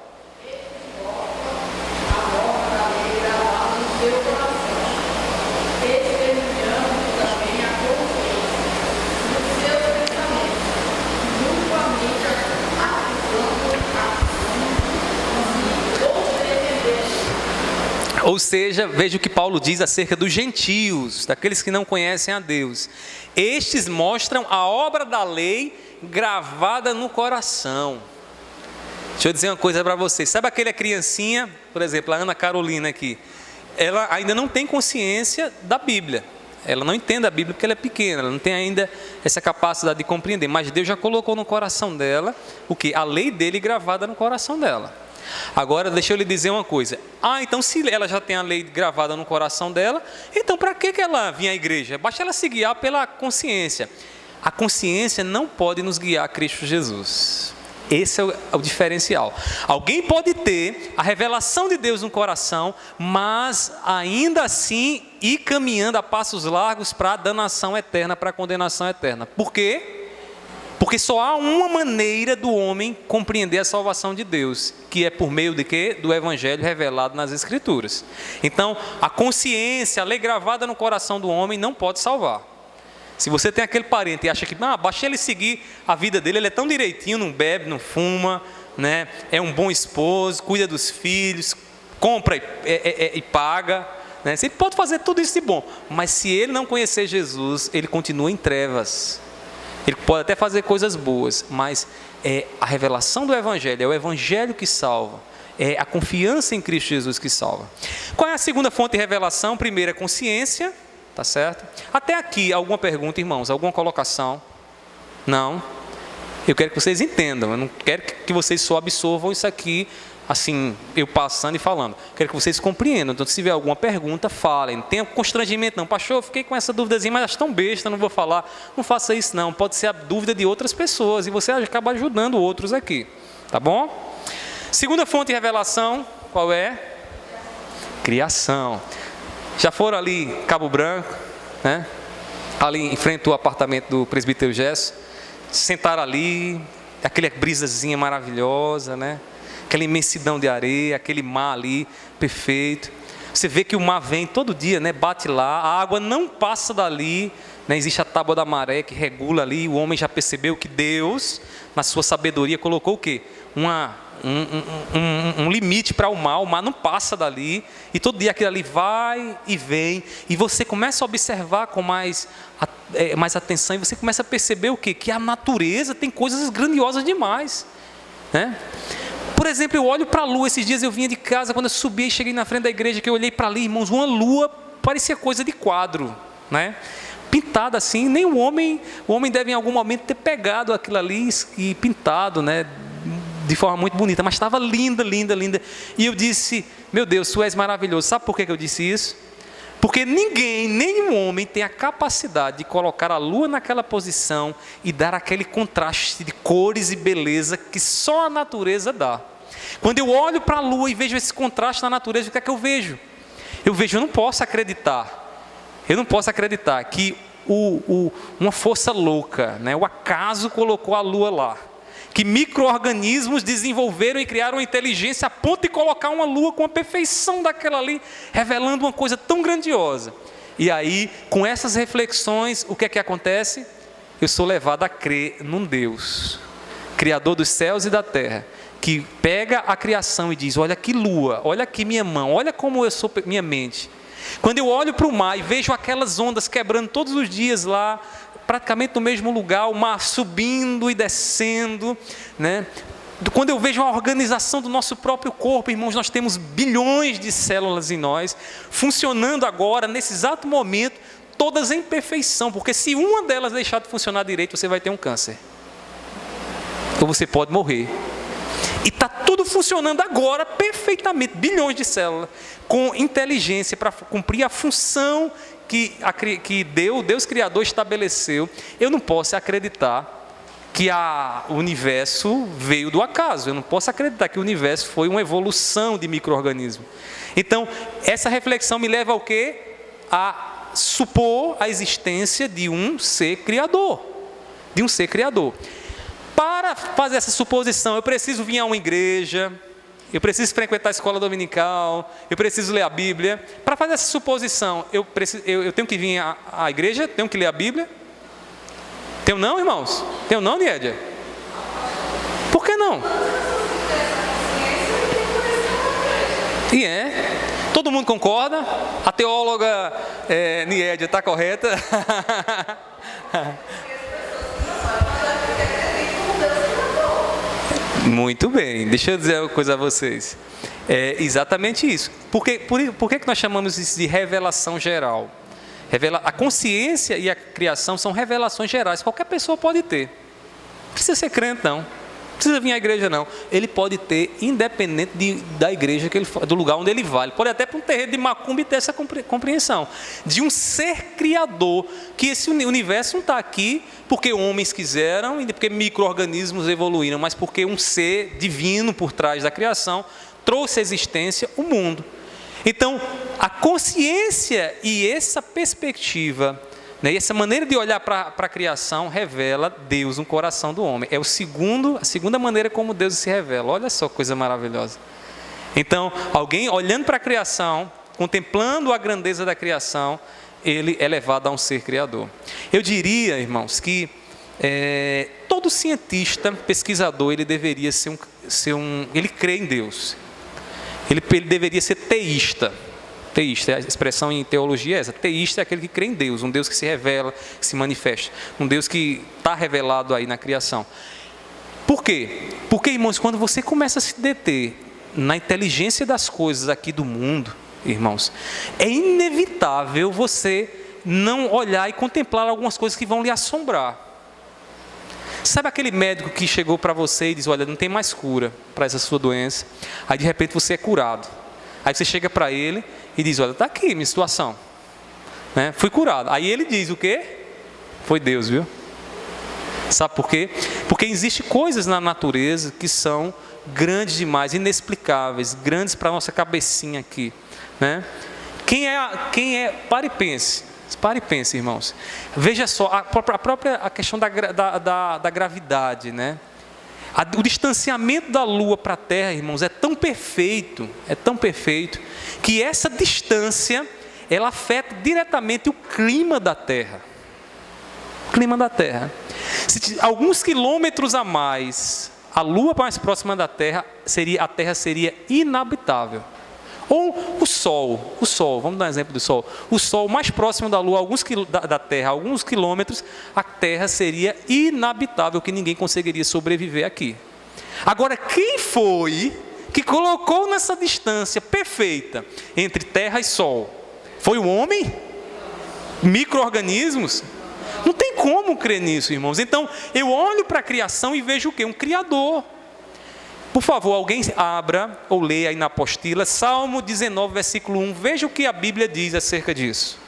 Ou seja, veja o que Paulo diz acerca dos gentios, daqueles que não conhecem a Deus. Estes mostram a obra da lei gravada no coração. Deixa eu dizer uma coisa para vocês. Sabe aquela criancinha, por exemplo, a Ana Carolina aqui, ela ainda não tem consciência da Bíblia. Ela não entende a Bíblia porque ela é pequena, ela não tem ainda essa capacidade de compreender. Mas Deus já colocou no coração dela o quê? A lei dele gravada no coração dela. Agora, deixa eu lhe dizer uma coisa. Então se ela já tem a lei gravada no coração dela, então para que ela vinha à igreja? Basta ela se guiar pela consciência. A consciência não pode nos guiar a Cristo Jesus. Esse é o diferencial. Alguém pode ter a revelação de Deus no coração, mas ainda assim ir caminhando a passos largos para a danação eterna, para a condenação eterna. Por quê? Porque só há uma maneira do homem compreender a salvação de Deus, que é por meio de quê? Do Evangelho revelado nas Escrituras. Então, a consciência, a lei gravada no coração do homem não pode salvar. Se você tem aquele parente e acha que basta ele seguir a vida dele, ele é tão direitinho, não bebe, não fuma, né? É um bom esposo, cuida dos filhos, compra e paga, né? Ele pode fazer tudo isso de bom, mas se ele não conhecer Jesus, ele continua em trevas. Ele pode até fazer coisas boas, mas é a revelação do Evangelho, é o Evangelho que salva, é a confiança em Cristo Jesus que salva. Qual é a segunda fonte de revelação? Primeiro é consciência, tá certo? Até aqui, alguma pergunta, irmãos? Alguma colocação? Não? Eu quero que vocês entendam, eu não quero que vocês só absorvam isso aqui, assim, eu passando e falando. Quero que vocês compreendam. Então, se tiver alguma pergunta, falem. Não tenha constrangimento não. Pastor, eu fiquei com essa dúvidazinha, mas acho tão besta, não vou falar. Não faça isso não. Pode ser a dúvida de outras pessoas e você acaba ajudando outros aqui. Tá bom? Segunda fonte de revelação, qual é? Criação. Já foram ali Cabo Branco, né? Ali em frente ao apartamento do presbítero Gesso. Sentaram ali, aquela brisazinha maravilhosa, né? Aquela imensidão de areia, aquele mar ali, perfeito. Você vê que o mar vem todo dia, né? Bate lá, a água não passa dali, né? Existe a tábua da maré que regula ali. O homem já percebeu que Deus, na sua sabedoria, colocou o quê? Um limite para o mar não passa dali, e todo dia aquilo ali vai e vem, e você começa a observar com mais atenção, e você começa a perceber o quê? Que a natureza tem coisas grandiosas demais, né? Por exemplo, eu olho para a lua. Esses dias eu vinha de casa, quando eu subi e cheguei na frente da igreja, que eu olhei para ali, irmãos, uma lua parecia coisa de quadro, né? Pintada assim, nem o homem deve em algum momento ter pegado aquilo ali e pintado, né? De forma muito bonita, mas estava linda, linda, linda. E eu disse, meu Deus, tu és maravilhoso. Sabe por que eu disse isso? Porque ninguém, nenhum homem tem a capacidade de colocar a lua naquela posição e dar aquele contraste de cores e beleza que só a natureza dá. Quando eu olho para a lua e vejo esse contraste na natureza, o que é que eu vejo? Eu não posso acreditar que uma força louca, né, o acaso colocou a lua lá. Que micro-organismos desenvolveram e criaram uma inteligência a ponto de colocar uma lua com a perfeição daquela ali, revelando uma coisa tão grandiosa. E aí, com essas reflexões, o que é que acontece? Eu sou levado a crer num Deus, Criador dos céus e da terra, que pega a criação e diz, olha que lua, olha aqui minha mão, olha como eu sou minha mente. Quando eu olho para o mar e vejo aquelas ondas quebrando todos os dias lá, praticamente no mesmo lugar, o mar subindo e descendo, né? Quando eu vejo a organização do nosso próprio corpo, irmãos, nós temos bilhões de células em nós, funcionando agora, nesse exato momento, todas em perfeição, porque se uma delas deixar de funcionar direito, você vai ter um câncer, ou você pode morrer. E está tudo funcionando agora perfeitamente, bilhões de células, com inteligência para cumprir a função que Deus Criador estabeleceu. Eu não posso acreditar que o universo veio do acaso. Eu não posso acreditar que o universo foi uma evolução de micro-organismo. Então, essa reflexão me leva ao quê? A supor a existência de um ser criador. De um ser criador. Para fazer essa suposição, eu preciso vir a uma igreja, eu preciso frequentar a escola dominical, eu preciso ler a Bíblia. Para fazer essa suposição, eu tenho que vir à igreja, tenho que ler a Bíblia? Tenho não, irmãos? Tenho não, Niédia? Por que não? E todo mundo concorda? A teóloga Niédia está correta? Muito bem, deixa eu dizer uma coisa a vocês. É exatamente isso. Por que nós chamamos isso de revelação geral? A consciência e a criação são revelações gerais. Qualquer pessoa pode ter. Não precisa ser crente, não. Não precisa vir à igreja, não. Ele pode ter, independente da igreja, do lugar onde ele vai. Ele pode até para um terreiro de macumba e ter essa compreensão. De um ser criador, que esse universo não está aqui porque homens quiseram e porque micro-organismos evoluíram, mas porque um ser divino por trás da criação trouxe à existência o mundo. Então, a consciência e essa perspectiva, né, e essa maneira de olhar para a criação revela Deus no coração do homem. É a segunda maneira como Deus se revela. Olha só que coisa maravilhosa. Então, alguém olhando para a criação, contemplando a grandeza da criação, ele é levado a um ser criador. Eu diria, irmãos, que todo cientista, pesquisador, ele deveria ele crê em Deus. Ele deveria ser teísta. Teísta, a expressão em teologia é essa. Teísta é aquele que crê em Deus, um Deus que se revela, que se manifesta, um Deus que está revelado aí na criação. Por quê? Porque, irmãos, quando você começa a se deter na inteligência das coisas aqui do mundo, irmãos, é inevitável você não olhar e contemplar algumas coisas que vão lhe assombrar. Sabe aquele médico que chegou para você e diz, olha, não tem mais cura para essa sua doença. Aí de repente você é curado. Aí você chega para ele e diz, olha, está aqui minha situação, né? Fui curado. Aí ele diz o quê? Foi Deus, viu? Sabe por quê? Porque existem coisas na natureza que são grandes demais, inexplicáveis, grandes para a nossa cabecinha aqui, né? Pare e pense, irmãos. Veja só, a questão da gravidade, né? O distanciamento da Lua para a Terra, irmãos, é tão perfeito, que essa distância, ela afeta diretamente o clima da Terra. O clima da Terra. Alguns quilômetros a mais, a Lua mais próxima da Terra, a Terra seria inabitável. Ou o Sol, vamos dar um exemplo do Sol. O Sol mais próximo da Lua, da Terra, alguns quilômetros, a Terra seria inabitável, que ninguém conseguiria sobreviver aqui. Agora, quem foi que colocou nessa distância perfeita entre Terra e Sol? Foi o homem? Micro-organismos? Não tem como crer nisso, irmãos. Então, eu olho para a criação e vejo o quê? Um Criador. Por favor, alguém abra ou leia aí na apostila, Salmo 19, versículo 1. Veja o que a Bíblia diz acerca disso.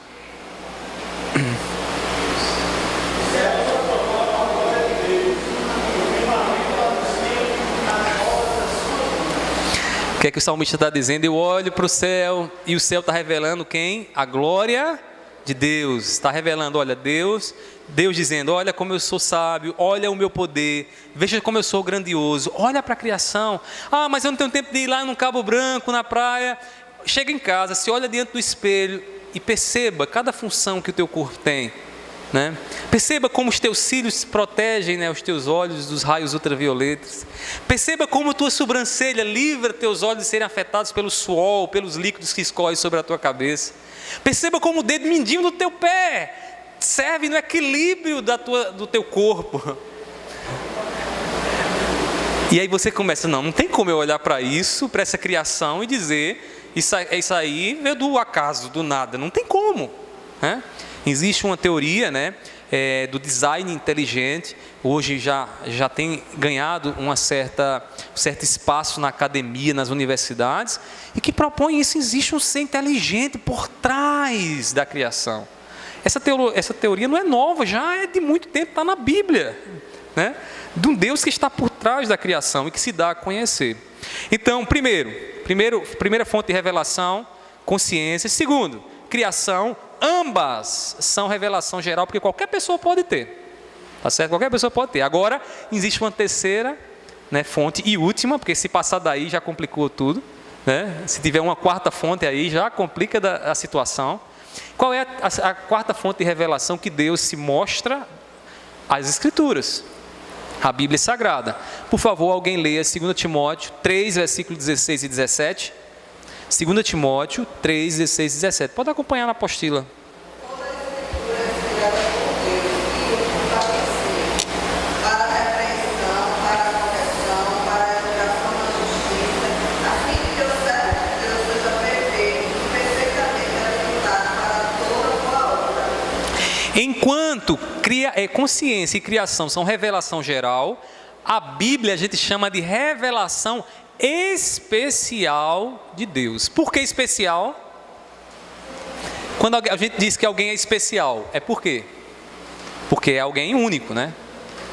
O que é que o salmista está dizendo? Eu olho para o céu e o céu está revelando quem? A glória de Deus. Está revelando, olha, Deus dizendo, olha como eu sou sábio, olha o meu poder, veja como eu sou grandioso, olha para a criação. Ah, mas eu não tenho tempo de ir lá no Cabo Branco, na praia. Chega em casa, se olha diante do espelho e perceba cada função que o teu corpo tem, né? Perceba como os teus cílios protegem, né, os teus olhos dos raios ultravioletas. Perceba como tua sobrancelha livra teus olhos de serem afetados pelo suor, pelos líquidos que escorrem sobre a tua cabeça. Perceba como o dedo mindinho do teu pé serve no equilíbrio do teu corpo. E aí você começa, não tem como eu olhar para isso, para essa criação e dizer, isso aí veio do acaso, do nada. Não tem como, né? Existe uma teoria, né, do design inteligente, hoje já tem ganhado um certo espaço na academia, nas universidades, e que propõe isso. Existe um ser inteligente por trás da criação. Essa teoria não é nova, já é de muito tempo, está na Bíblia, né? De um Deus que está por trás da criação e que se dá a conhecer. Então, primeira fonte de revelação, consciência. Segundo, criação. Ambas são revelação geral, porque qualquer pessoa pode ter, tá certo? Qualquer pessoa pode ter. Agora, existe uma terceira, né, fonte e última, porque se passar daí já complicou tudo, né? Se tiver uma quarta fonte aí, já complica a situação. Qual é a quarta fonte de revelação que Deus se mostra? As Escrituras, a Bíblia Sagrada. Por favor, alguém leia 2 Timóteo 3, versículos 16 e 17. 2 Timóteo 3, 16 e 17. Pode acompanhar na apostila. Enquanto consciência e criação são revelação geral, a Bíblia a gente chama de revelação especial de Deus. Por que especial? Quando a gente diz que alguém é especial, é por quê? Porque é alguém único, né?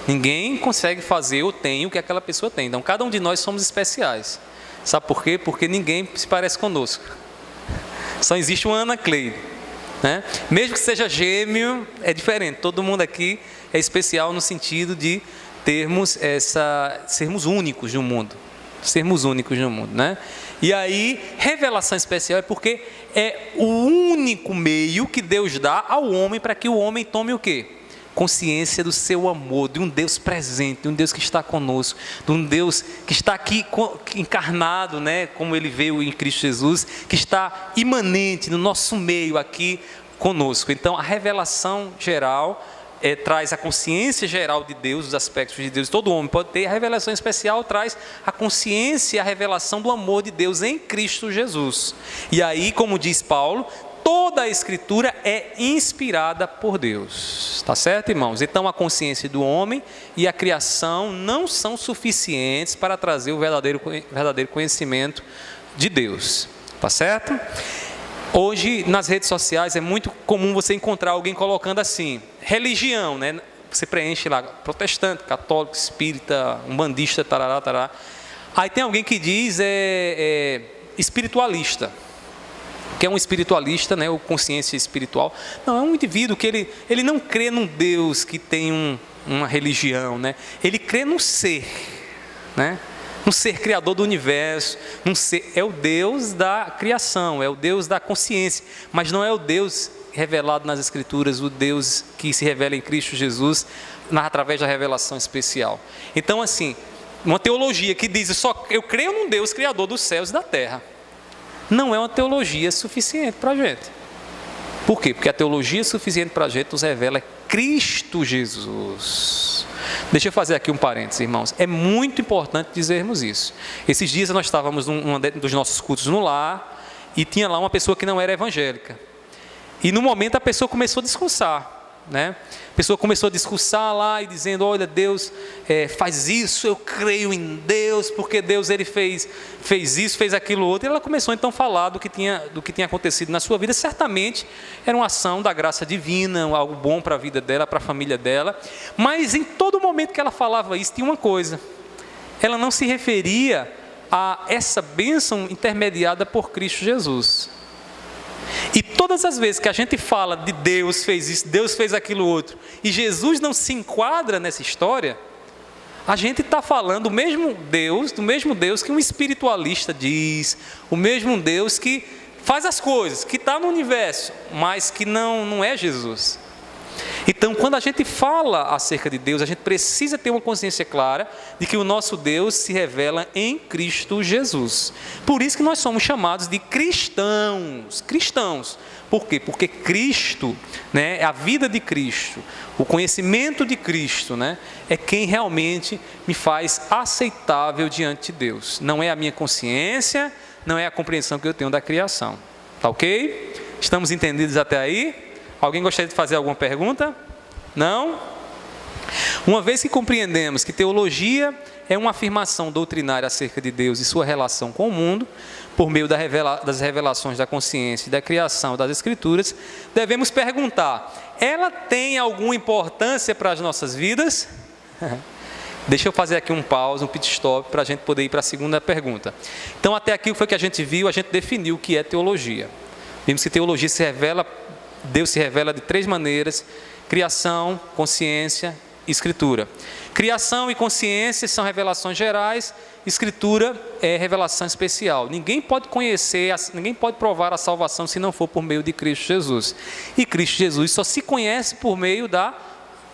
Ninguém consegue fazer ou tem o que aquela pessoa tem. Então, cada um de nós somos especiais. Sabe por quê? Porque ninguém se parece conosco. Só existe uma Ana Cleide, né? Mesmo que seja gêmeo, é diferente. Todo mundo aqui é especial no sentido de sermos únicos no mundo. Sermos únicos no mundo, né? E aí, revelação especial é porque é o único meio que Deus dá ao homem para que o homem tome o quê? Consciência do seu amor, de um Deus presente, de um Deus que está conosco, de um Deus que está aqui encarnado, né? Como Ele veio em Cristo Jesus, que está imanente no nosso meio aqui conosco. Então, a revelação geral traz a consciência geral de Deus, os aspectos de Deus, todo homem pode ter. A revelação especial traz a consciência e a revelação do amor de Deus em Cristo Jesus. E aí, como diz Paulo, toda a Escritura é inspirada por Deus. Tá certo, irmãos? Então a consciência do homem e a criação não são suficientes para trazer o verdadeiro conhecimento de Deus. Tá certo? Hoje nas redes sociais é muito comum você encontrar alguém colocando assim, religião, né? Você preenche lá, protestante, católico, espírita, umbandista, tarará, tarará. Aí tem alguém que diz espiritualista. Que é um espiritualista, né, ou consciência espiritual. Não, é um indivíduo que ele não crê num Deus que tem uma religião, né? Ele crê num ser, né? Um ser criador do universo, é o Deus da criação, é o Deus da consciência, mas não é o Deus revelado nas Escrituras, o Deus que se revela em Cristo Jesus, através da revelação especial. Então, assim, uma teologia que diz, eu creio num Deus criador dos céus e da terra, não é uma teologia suficiente para a gente. Por quê? Porque a teologia suficiente para a gente nos revela Cristo Jesus. Deixa eu fazer aqui um parênteses, irmãos. É muito importante dizermos isso. Esses dias nós estávamos num dos nossos cultos no lar e tinha lá uma pessoa que não era evangélica. E no momento a pessoa começou a discursar, né? A pessoa começou a discursar lá e dizendo, olha, Deus faz isso, eu creio em Deus, porque Deus ele fez isso, fez aquilo outro. E ela começou então a falar do que tinha acontecido na sua vida. Certamente era uma ação da graça divina, algo bom para a vida dela, para a família dela. Mas em todo momento que ela falava isso, tinha uma coisa. Ela não se referia a essa bênção intermediada por Cristo Jesus. E todas as vezes que a gente fala de Deus fez isso, Deus fez aquilo outro, e Jesus não se enquadra nessa história, a gente está falando do mesmo Deus que um espiritualista diz, o mesmo Deus que faz as coisas, que está no universo, mas que não é Jesus. Então, quando a gente fala acerca de Deus, a gente precisa ter uma consciência clara de que o nosso Deus se revela em Cristo Jesus. Por isso que nós somos chamados de cristãos. Cristãos. Por quê? Porque Cristo, né, a vida de Cristo, o conhecimento de Cristo, né, é quem realmente me faz aceitável diante de Deus. Não é a minha consciência, não é a compreensão que eu tenho da criação. Tá ok? Estamos entendidos até aí? Alguém gostaria de fazer alguma pergunta? Não? Uma vez que compreendemos que teologia é uma afirmação doutrinária acerca de Deus e sua relação com o mundo, por meio das revelações da consciência e da criação das Escrituras, devemos perguntar, ela tem alguma importância para as nossas vidas? Deixa eu fazer aqui um pause, um pit stop, para a gente poder ir para a segunda pergunta. Então, até aqui o que foi que a gente viu, a gente definiu o que é teologia. Vimos que teologia Deus se revela de 3 maneiras: criação, consciência e escritura. Criação e consciência são revelações gerais, escritura é revelação especial. Ninguém pode provar a salvação se não for por meio de Cristo Jesus. E Cristo Jesus só se conhece por meio da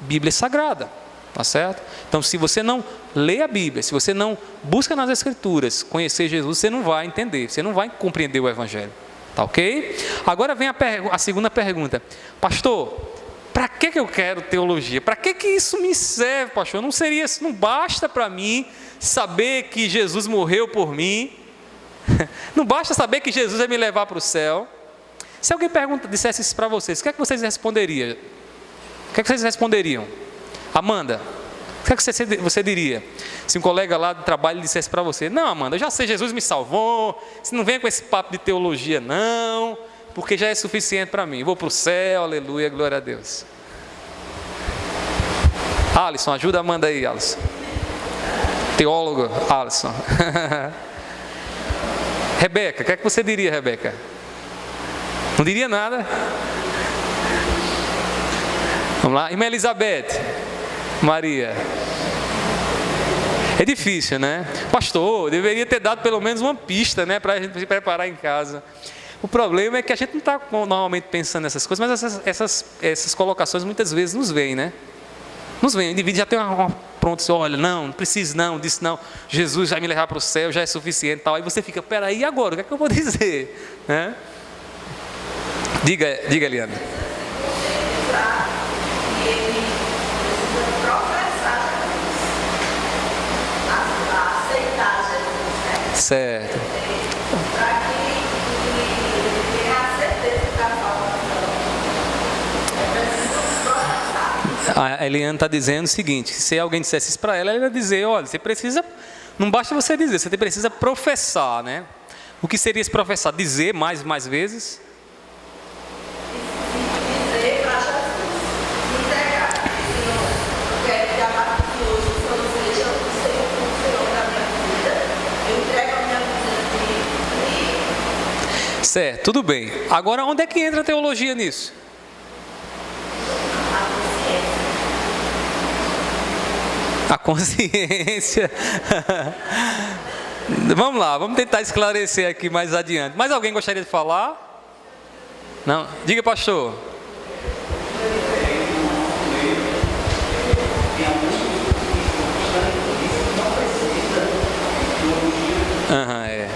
Bíblia Sagrada, tá certo? Então, se você não lê a Bíblia, se você não busca nas Escrituras conhecer Jesus, você não vai entender, você não vai compreender o Evangelho. Tá ok? Agora vem a segunda pergunta. Pastor, para que eu quero teologia? Para que isso me serve, pastor? Não basta para mim saber que Jesus morreu por mim? Não basta saber que Jesus vai me levar para o céu? Se alguém dissesse isso para vocês, o que é que vocês responderiam? O que é que vocês responderiam? Amanda, o que é que você diria? Se um colega lá do trabalho dissesse para você, não, Amanda, eu já sei, Jesus me salvou, você não vem com esse papo de teologia não, porque já é suficiente para mim, vou para o céu, aleluia, glória a Deus. Alisson, ajuda a Amanda aí, Alisson. Teólogo, Alisson. Rebeca, o que é que você diria, Rebeca? Não diria nada? Vamos lá, irmã Elizabeth, Maria. É difícil, né? Pastor, deveria ter dado pelo menos uma pista, né, para a gente se preparar em casa. O problema é que a gente não está normalmente pensando nessas coisas, mas essas colocações muitas vezes nos vêm, né? Nos vêm, o indivíduo já tem uma pronto, assim, olha, não preciso não, disso não, Jesus vai me levar para o céu, já é suficiente, tal. Aí você fica, peraí, e agora? O que é que eu vou dizer? Né? Diga, Eliana. Certo. Para que ele tenha certeza da A Eliane está dizendo o seguinte: se alguém dissesse isso para ela, ela ia dizer, olha, você precisa, não basta você dizer, você precisa professar, né? O que seria esse professar? Dizer mais e mais vezes? Dizer para Jesus, me entregar, Senhor, eu quero que a partir de hoje o Senhor seja o Senhor da minha vida, eu entrego a minha vida a Ti. Certo, tudo bem. Agora, onde é que entra a teologia nisso? A consciência. Vamos lá, vamos tentar esclarecer aqui mais adiante. Mais alguém gostaria de falar? Não? Diga, pastor. É.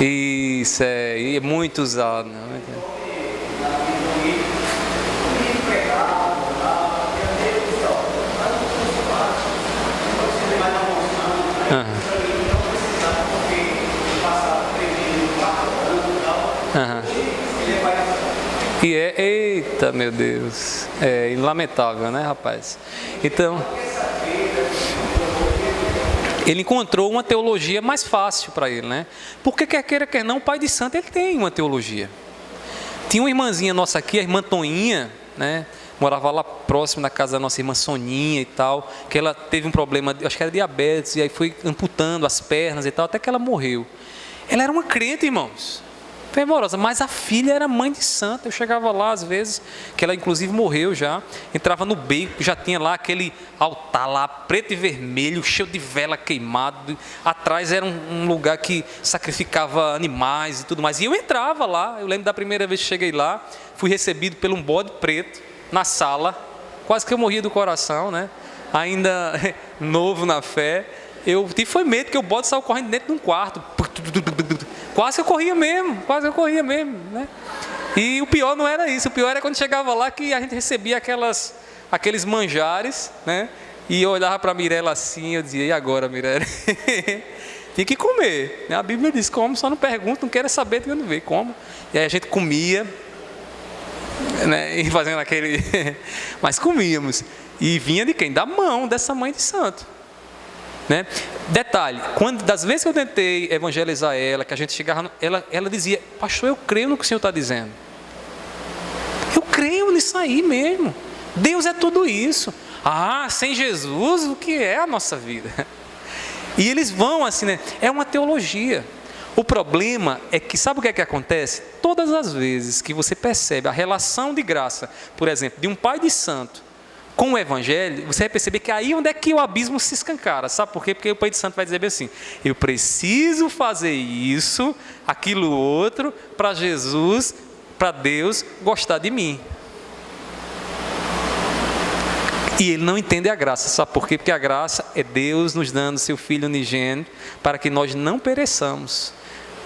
Isso é muito usado, né? E eita, meu Deus, é lamentável, né, rapaz? Então, ele encontrou uma teologia mais fácil para ele, né? Porque quer queira, quer não, o pai de santo, ele tem uma teologia. Tinha uma irmãzinha nossa aqui, a irmã Toninha, né? Morava lá próximo da casa da nossa irmã Soninha e tal, que ela teve um problema, acho que era diabetes, e aí foi amputando as pernas e tal, até que ela morreu. Ela era uma crente, irmãos, fervorosa, mas a filha era mãe de santo. Eu chegava lá às vezes, que ela inclusive morreu já, entrava no beco, já tinha lá aquele altar lá, preto e vermelho, cheio de vela queimado, atrás era um lugar que sacrificava animais e tudo mais, e eu entrava lá. Eu lembro da primeira vez que cheguei lá, fui recebido por um bode preto na sala, quase que eu morria do coração, né? Ainda novo na fé, eu tive foi medo, que o bode saiu correndo dentro de um quarto, quase que eu corria mesmo, né? E o pior não era isso, o pior era quando chegava lá que a gente recebia aqueles manjares, né? E eu olhava para a Mirella assim, eu dizia, e agora, Mirella? Tinha que comer, né? A Bíblia diz, come, só não pergunta, não quero saber, tem que ver, como. E aí a gente comia, né? E fazendo aquele... Mas comíamos. E vinha de quem? Da mão dessa mãe de santo, né? Detalhe, das vezes que eu tentei evangelizar ela, que a gente chegava, ela dizia, pastor, eu creio no que o senhor está dizendo. Eu creio nisso aí mesmo. Deus é tudo isso. Sem Jesus, o que é a nossa vida? E eles vão assim, né? É uma teologia. O problema é que, sabe o que é que acontece? Todas as vezes que você percebe a relação de graça, por exemplo, de um pai de santo com o evangelho, você vai perceber que aí onde é que o abismo se escancara. Sabe por quê? Porque o pai de santo vai dizer assim, eu preciso fazer isso, aquilo outro, para Jesus, para Deus gostar de mim. E ele não entende a graça. Sabe por quê? Porque a graça é Deus nos dando seu Filho unigênito para que nós não pereçamos.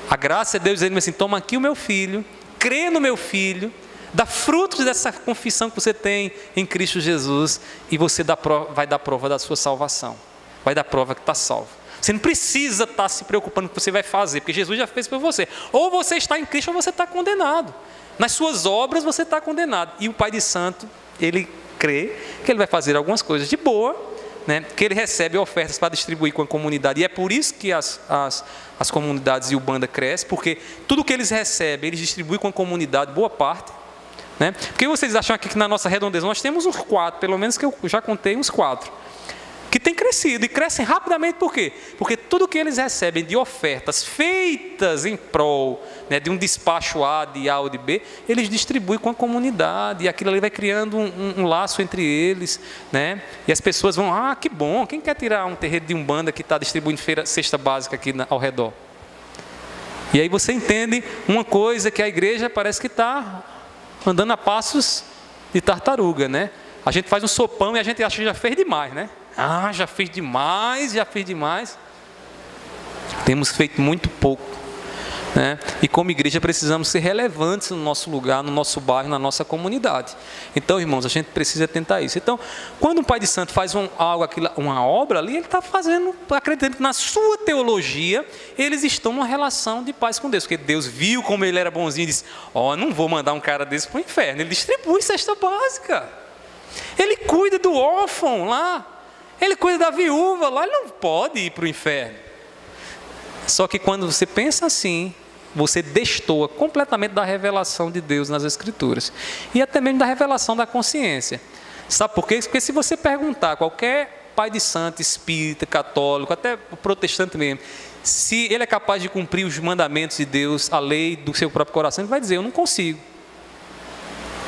A graça é Deus dizendo assim, toma aqui o meu filho, crê no meu filho, dá frutos dessa confissão que você tem em Cristo Jesus, e você vai dar prova da sua salvação, vai dar prova que está salvo. Você não precisa estar se preocupando com o que você vai fazer, porque Jesus já fez por você. Ou você está em Cristo ou você está condenado. Nas suas obras você está condenado. E o Pai de Santo, ele crê que ele vai fazer algumas coisas de boa, né? Que ele recebe ofertas para distribuir com a comunidade. E é por isso que as comunidades e o Banda crescem, porque tudo que eles recebem, eles distribuem com a comunidade, boa parte. Né? Porque vocês acham aqui que na nossa redondeza nós temos uns 4, pelo menos que eu já contei uns 4, que tem crescido e crescem rapidamente. Por quê? Porque tudo que eles recebem de ofertas feitas em prol, né, de um despacho A, de A ou de B, eles distribuem com a comunidade, e aquilo ali vai criando um laço entre eles, né? E as pessoas vão, que bom, quem quer tirar um terreiro de Umbanda que está distribuindo cesta básica aqui ao redor? E aí você entende uma coisa, que a igreja parece que está andando a passos de tartaruga, né? A gente faz um sopão e a gente acha que já fez demais, né? Já fiz demais. Temos feito muito pouco. né? E como igreja precisamos ser relevantes no nosso lugar, no nosso bairro, na nossa comunidade. Então, irmãos, a gente precisa tentar isso. Então, quando um pai de santo faz uma obra ali, ele está fazendo, acreditando que na sua teologia, eles estão numa relação de paz com Deus. Porque Deus viu como ele era bonzinho e disse, não vou mandar um cara desse para o inferno. Ele distribui cesta básica. Ele cuida do órfão lá. Ele cuida da viúva lá. Ele não pode ir para o inferno. Só que quando você pensa assim, você destoa completamente da revelação de Deus nas Escrituras. E até mesmo da revelação da consciência. Sabe por quê? Porque se você perguntar a qualquer pai de santo, espírita, católico, até protestante mesmo, se ele é capaz de cumprir os mandamentos de Deus, a lei do seu próprio coração, ele vai dizer, eu não consigo.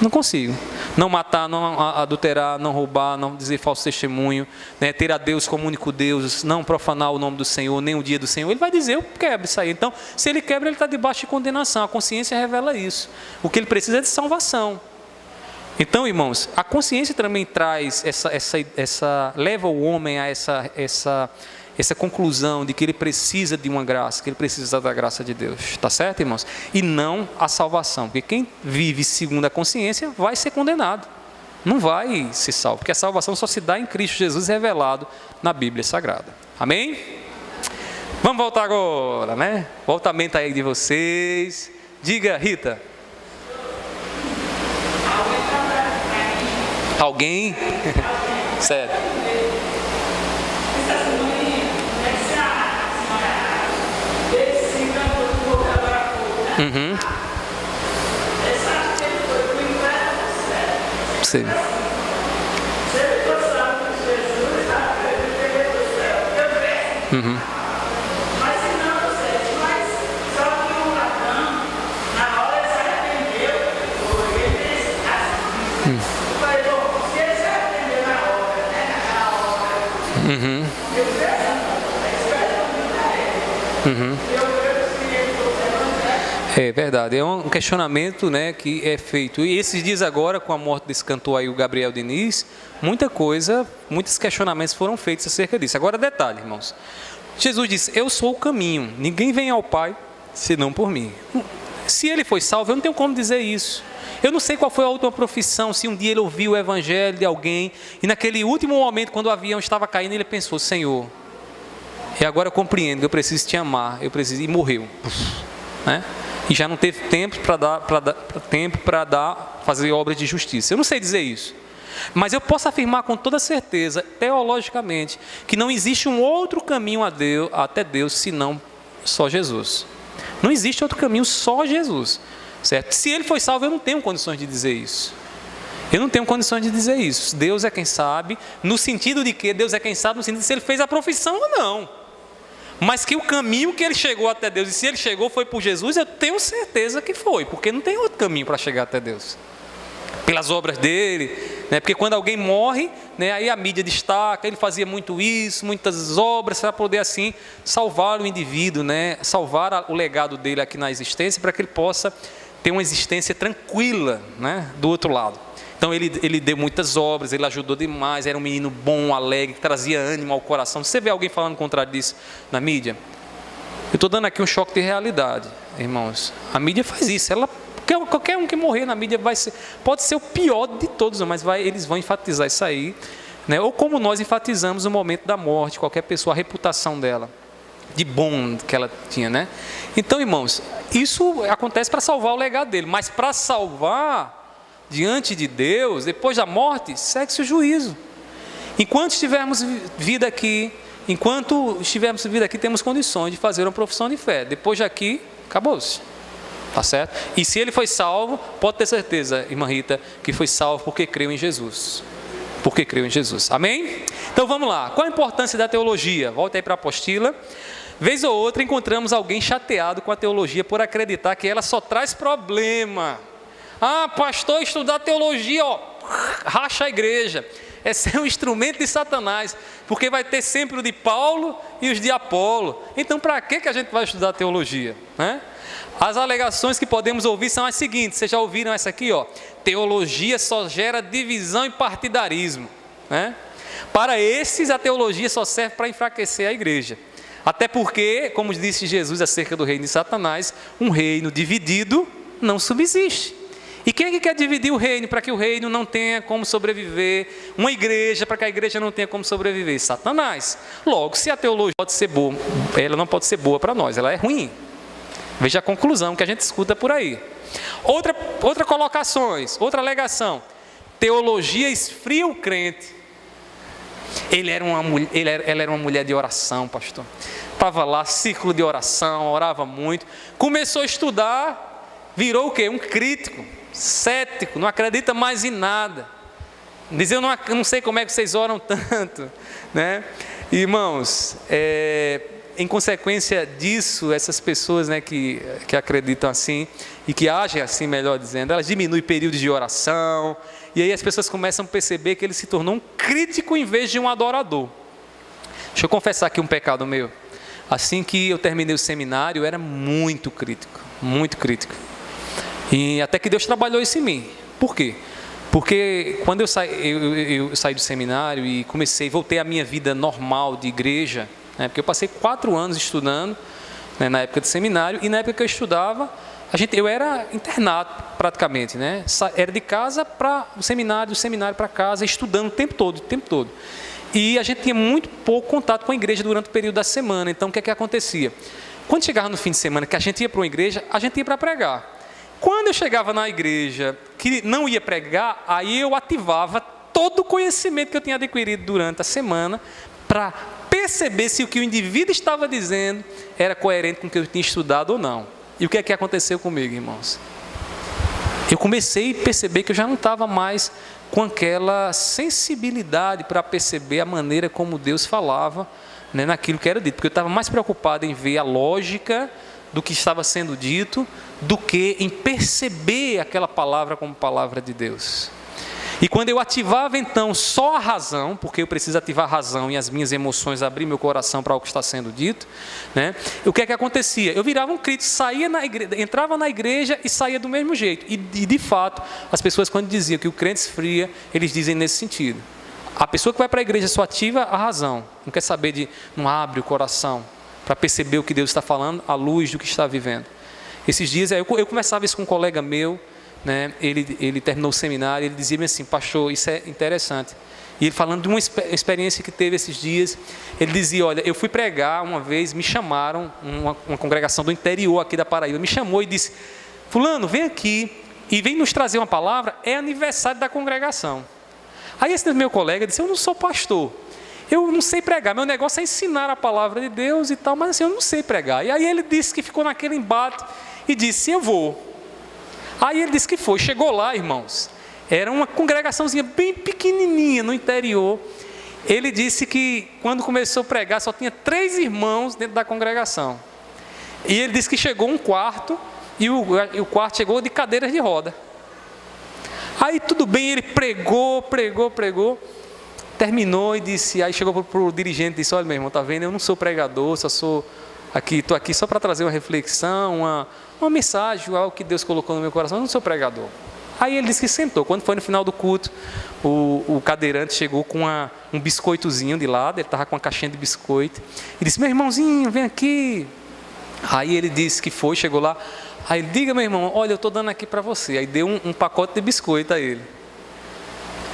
Não consigo. Não matar, não adulterar, não roubar, não dizer falso testemunho, né? Ter a Deus como único Deus, não profanar o nome do Senhor, nem o dia do Senhor. Ele vai dizer, eu quebro isso aí. Então, se ele quebra, ele está debaixo de condenação. A consciência revela isso. O que ele precisa é de salvação. Então, irmãos, a consciência também traz leva o homem a essa conclusão de que ele precisa de uma graça, que ele precisa da graça de Deus, está certo, irmãos? E não a salvação, porque quem vive segundo a consciência vai ser condenado, não vai ser salvo, porque a salvação só se dá em Cristo Jesus revelado na Bíblia Sagrada, amém? Vamos voltar agora, né? Voltamento aí de vocês, diga, Rita. Alguém? Certo. Uhum. Sim. Uhum. Uhum. Uhum. É verdade, é um questionamento, né, que é feito. E esses dias agora, com a morte desse cantor aí, o Gabriel Diniz, muitos questionamentos foram feitos acerca disso. Agora detalhe, irmãos. Jesus disse, eu sou o caminho, ninguém vem ao Pai senão por mim. Se ele foi salvo, eu não tenho como dizer isso. Eu não sei qual foi a última profissão, se um dia ele ouviu o evangelho de alguém, e naquele último momento, quando o avião estava caindo, ele pensou, Senhor, e agora eu compreendo que eu preciso te amar, e morreu. Né? E já não teve tempo para fazer obras de justiça. Eu não sei dizer isso. Mas eu posso afirmar com toda certeza, teologicamente, que não existe um outro caminho até Deus, senão só Jesus. Não existe outro caminho, só Jesus. Certo? Se ele foi salvo, eu não tenho condições de dizer isso. Eu não tenho condições de dizer isso. Deus é quem sabe, no sentido de que Deus é quem sabe, no sentido de se ele fez a profissão ou não. Mas que o caminho que ele chegou até Deus, e se ele chegou foi por Jesus, eu tenho certeza que foi, porque não tem outro caminho para chegar até Deus. Pelas obras dele, né? Porque quando alguém morre, né, aí a mídia destaca, ele fazia muito isso, muitas obras, para poder assim salvar o indivíduo, né? Salvar o legado dele aqui na existência, para que ele possa ter uma existência tranquila, né, do outro lado. Então ele deu muitas obras, ele ajudou demais, era um menino bom, alegre, que trazia ânimo ao coração. Você vê alguém falando contrário disso na mídia? Eu estou dando aqui um choque de realidade, irmãos. A mídia faz isso, qualquer um que morrer na mídia pode ser o pior de todos, mas eles vão enfatizar isso aí, né? Ou como nós enfatizamos o momento da morte, qualquer pessoa, a reputação dela, de bom que ela tinha, né? Então, irmãos, isso acontece para salvar o legado dele, mas para salvar diante de Deus, depois da morte, segue-se o juízo. Enquanto estivermos vida aqui, temos condições de fazer uma profissão de fé. Depois daqui, acabou-se. Tá certo? E se ele foi salvo, pode ter certeza, irmã Rita, que foi salvo porque creu em Jesus. Porque creu em Jesus. Amém? Então vamos lá. Qual a importância da teologia? Volta aí para a apostila. Vez ou outra encontramos alguém chateado com a teologia por acreditar que ela só traz problema. Ah, pastor, estudar teologia, racha a igreja. Esse é um instrumento de Satanás, porque vai ter sempre o de Paulo e os de Apolo. Então, para que a gente vai estudar teologia? Né? As alegações que podemos ouvir são as seguintes. Vocês já ouviram essa aqui? Teologia só gera divisão e partidarismo. Né? Para esses, a teologia só serve para enfraquecer a igreja. Até porque, como disse Jesus acerca do reino de Satanás, um reino dividido não subsiste. E quem é que quer dividir o reino para que o reino não tenha como sobreviver? Uma igreja para que a igreja não tenha como sobreviver? Satanás. Logo, se a teologia pode ser boa, ela não pode ser boa para nós, ela é ruim. Veja a conclusão que a gente escuta por aí. Outra colocações, outra alegação. Teologia esfria o crente. Ela era uma mulher de oração, pastor. Estava lá, círculo de oração, orava muito. Começou a estudar, virou o quê? Um crítico, cético, não acredita mais em nada. Diz, eu não sei como é que vocês oram tanto, né? Irmãos, em consequência disso, essas pessoas, né, que acreditam assim e que agem assim, melhor dizendo, elas diminuem períodos de oração, e aí as pessoas começam a perceber que ele se tornou um crítico em vez de um adorador. Deixa eu confessar aqui um pecado meu. Assim que eu terminei o seminário, eu era muito crítico, muito crítico. E até que Deus trabalhou isso em mim. Por quê? Porque quando eu saí do seminário e voltei à minha vida normal de igreja, né, porque eu passei 4 anos estudando, né, na época do seminário, e na época que eu estudava, eu era internado praticamente, né? Era de casa para o seminário, do seminário para casa, estudando o tempo todo. E a gente tinha muito pouco contato com a igreja durante o período da semana. Então, o que acontecia? Quando chegava no fim de semana, que a gente ia para uma igreja, a gente ia para pregar. Quando eu chegava na igreja que não ia pregar, aí eu ativava todo o conhecimento que eu tinha adquirido durante a semana para perceber se o que o indivíduo estava dizendo era coerente com o que eu tinha estudado ou não. E o que aconteceu comigo, irmãos? Eu comecei a perceber que eu já não estava mais com aquela sensibilidade para perceber a maneira como Deus falava, né, naquilo que era dito, porque eu estava mais preocupado em ver a lógica do que estava sendo dito, do que em perceber aquela palavra como palavra de Deus. E quando eu ativava então só a razão, porque eu preciso ativar a razão e as minhas emoções, abrir meu coração para o que está sendo dito, né? O que acontecia? Eu virava um crítico, entrava na igreja e saía do mesmo jeito. E de fato, as pessoas quando diziam que o crente esfria, eles dizem nesse sentido. A pessoa que vai para a igreja só ativa a razão, não quer saber não abre o coração para perceber o que Deus está falando à luz do que está vivendo. Esses dias eu conversava isso com um colega meu, né? Ele terminou o seminário, ele dizia-me assim, pastor, isso é interessante. E ele falando de uma experiência que teve esses dias, ele dizia, olha, eu fui pregar uma vez, me chamaram, uma congregação do interior aqui da Paraíba, me chamou e disse, fulano, vem aqui e vem nos trazer uma palavra, é aniversário da congregação. Aí esse meu colega disse, eu não sou pastor, eu não sei pregar, meu negócio é ensinar a palavra de Deus e tal, mas assim, eu não sei pregar. E aí ele disse que ficou naquele embate e disse, eu vou. Aí ele disse que foi, chegou lá, irmãos, era uma congregaçãozinha bem pequenininha no interior. Ele disse que quando começou a pregar só tinha 3 irmãos dentro da congregação. E ele disse que chegou um quarto e o quarto chegou de cadeiras de roda. Aí tudo bem, ele pregou, terminou e disse, aí chegou para o dirigente e disse, olha meu irmão, tá vendo, eu não sou pregador, estou aqui só para trazer uma reflexão, uma mensagem, algo que Deus colocou no meu coração, eu não sou pregador. Aí ele disse que sentou. Quando foi no final do culto, o cadeirante chegou com um biscoitozinho de lado, ele estava com uma caixinha de biscoito, e disse, meu irmãozinho, vem aqui. Aí ele disse que foi, chegou lá, aí ele, diga meu irmão, olha, eu estou dando aqui para você. Aí deu um pacote de biscoito a ele.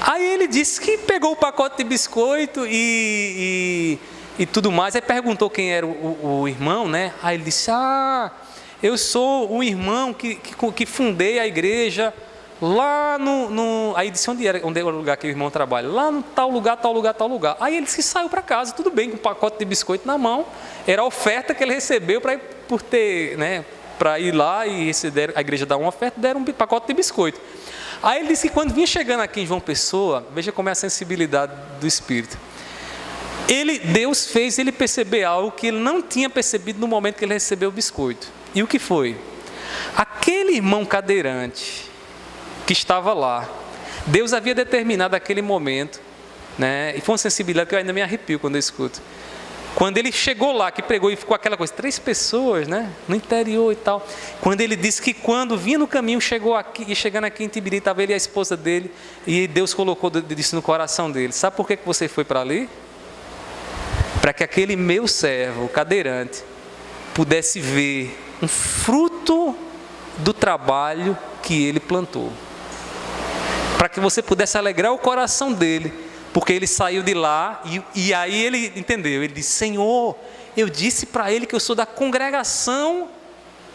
Aí ele disse que pegou o pacote de biscoito e tudo mais, aí perguntou quem era o irmão, né? Aí ele disse, eu sou o irmão que fundei a igreja lá aí disse onde era o lugar que o irmão trabalha, lá no tal lugar. Aí ele disse que saiu para casa, tudo bem, com um pacote de biscoito na mão, era a oferta que ele recebeu para ir lá e receber, a igreja dar uma oferta, deram um pacote de biscoito. Aí ele disse que quando vinha chegando aqui em João Pessoa, veja como é a sensibilidade do Espírito, Deus fez ele perceber algo que ele não tinha percebido no momento que ele recebeu o biscoito. E o que foi? Aquele irmão cadeirante que estava lá, Deus havia determinado aquele momento, né? E foi uma sensibilidade que eu ainda me arrepio quando eu escuto. Quando ele chegou lá, que pregou e ficou aquela coisa, 3 pessoas, né? No interior e tal. Quando ele disse que quando vinha no caminho, chegou aqui, e chegando aqui em Tibiri, estava ele e a esposa dele, e Deus colocou isso no coração dele. Sabe por que você foi para ali? para que aquele meu servo, o cadeirante, pudesse ver um fruto do trabalho que ele plantou. Para que você pudesse alegrar o coração dele, porque ele saiu de lá e aí ele entendeu. Ele disse: Senhor, eu disse para ele que eu sou da congregação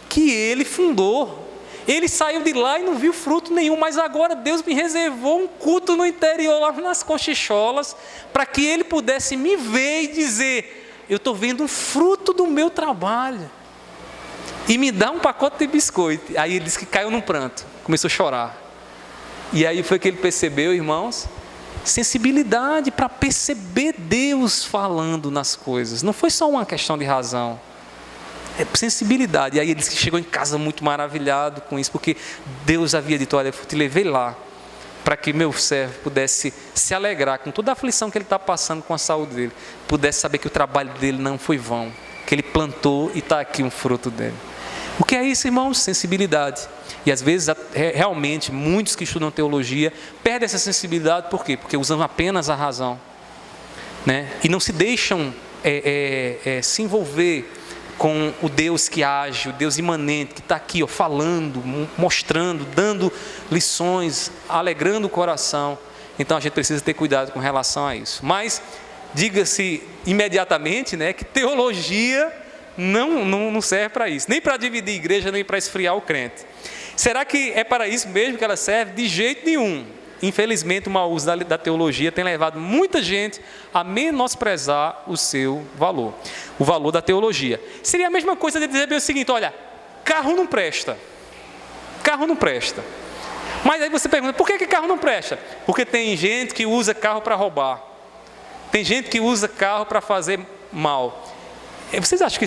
que ele fundou. Ele saiu de lá e não viu fruto nenhum, mas agora Deus me reservou um culto no interior, lá nas Cochicholas, para que ele pudesse me ver e dizer: eu estou vendo um fruto do meu trabalho. E me dá um pacote de biscoito. Aí ele disse que caiu num pranto, começou a chorar. E aí foi que ele percebeu, irmãos, sensibilidade para perceber Deus falando nas coisas. Não foi só uma questão de razão, é sensibilidade. E aí ele disse que chegou em casa muito maravilhado com isso, porque Deus havia dito: olha, eu te levei lá para que meu servo pudesse se alegrar com toda a aflição que ele está passando com a saúde dele, pudesse saber que o trabalho dele não foi vão, que ele plantou e está aqui um fruto dele. O que é isso, irmãos? Sensibilidade. E às vezes, realmente, muitos que estudam teologia perdem essa sensibilidade. Por quê? Porque usam apenas a razão, né? E não se deixam se envolver com o Deus que age, o Deus imanente, que está aqui, falando, mostrando, dando lições, alegrando o coração. Então a gente precisa ter cuidado com relação a isso. Mas diga-se imediatamente, né, que teologia não serve para isso, nem para dividir igreja, nem para esfriar o crente. Será que é para isso mesmo que ela serve? De jeito nenhum. Infelizmente, o mau uso da teologia tem levado muita gente a menosprezar o seu valor, o valor da teologia. Seria a mesma coisa de dizer bem o seguinte: olha, carro não presta. Carro não presta. Mas aí você pergunta: por que carro não presta? Porque tem gente que usa carro para roubar. Tem gente que usa carro para fazer mal. Vocês acham que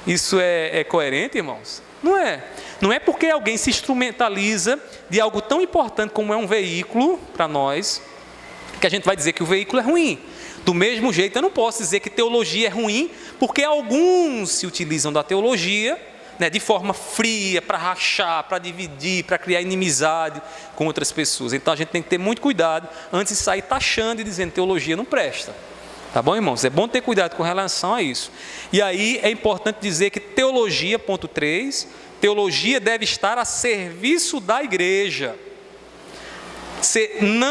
isso é coerente, irmãos? Não é. Não é porque alguém se instrumentaliza de algo tão importante como é um veículo para nós, que a gente vai dizer que o veículo é ruim. Do mesmo jeito, eu não posso dizer que teologia é ruim, porque alguns se utilizam da teologia, né, de forma fria, para rachar, para dividir, para criar inimizade com outras pessoas. Então a gente tem que ter muito cuidado antes de sair taxando e dizendo que teologia não presta. Tá bom, irmãos? É bom ter cuidado com relação a isso. E aí é importante dizer que teologia, ponto 3, teologia deve estar a serviço da igreja.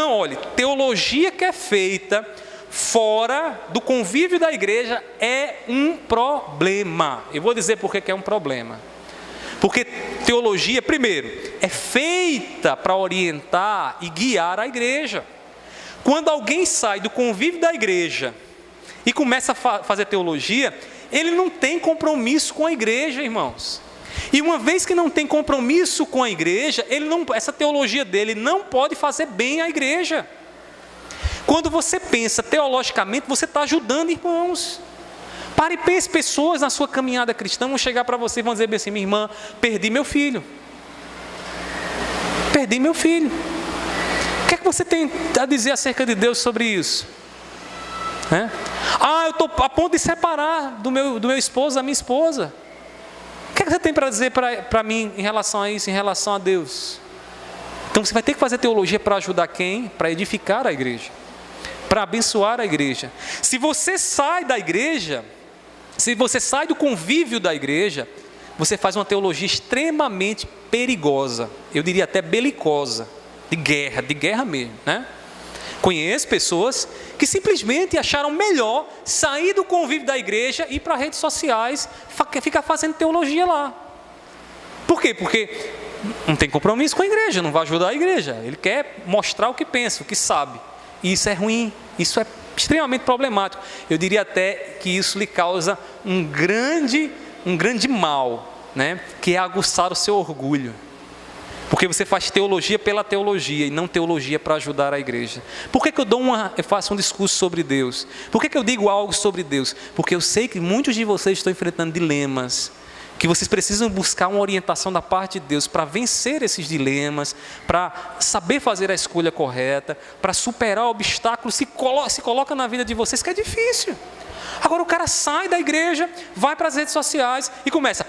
Olhe, teologia que é feita fora do convívio da igreja é um problema. Eu vou dizer por que é um problema. Porque teologia, primeiro, é feita para orientar e guiar a igreja. Quando alguém sai do convívio da igreja e começa a fazer teologia, ele não tem compromisso com a igreja, irmãos. E uma vez que não tem compromisso com a igreja, essa teologia dele não pode fazer bem à igreja. Quando você pensa teologicamente, você está ajudando, irmãos. Pare e pense: pessoas na sua caminhada cristã vão chegar para você e vão dizer bem assim: minha irmã, perdi meu filho. Perdi meu filho. O que é que você tem a dizer acerca de Deus sobre isso? Eu estou a ponto de separar do meu esposo, da minha esposa. O que é que você tem para dizer para mim em relação a isso, em relação a Deus? Então você vai ter que fazer teologia para ajudar quem? Para edificar a igreja, para abençoar a igreja. Se você sai da igreja, se você sai do convívio da igreja, você faz uma teologia extremamente perigosa, eu diria até belicosa, de guerra mesmo, né? Conheço pessoas que simplesmente acharam melhor sair do convívio da igreja e ir para redes sociais, ficar fazendo teologia lá. Por quê? Porque não tem compromisso com a igreja, não vai ajudar a igreja. Ele quer mostrar o que pensa, o que sabe. E isso é ruim, isso é extremamente problemático. Eu diria até que isso lhe causa um grande mal, né? Que é aguçar o seu orgulho. Porque você faz teologia pela teologia e não teologia para ajudar a igreja. Por que eu faço um discurso sobre Deus? Por que eu digo algo sobre Deus? Porque eu sei que muitos de vocês estão enfrentando dilemas, que vocês precisam buscar uma orientação da parte de Deus para vencer esses dilemas, para saber fazer a escolha correta, para superar obstáculos, se coloca na vida de vocês que é difícil. Agora o cara sai da igreja, vai para as redes sociais e começa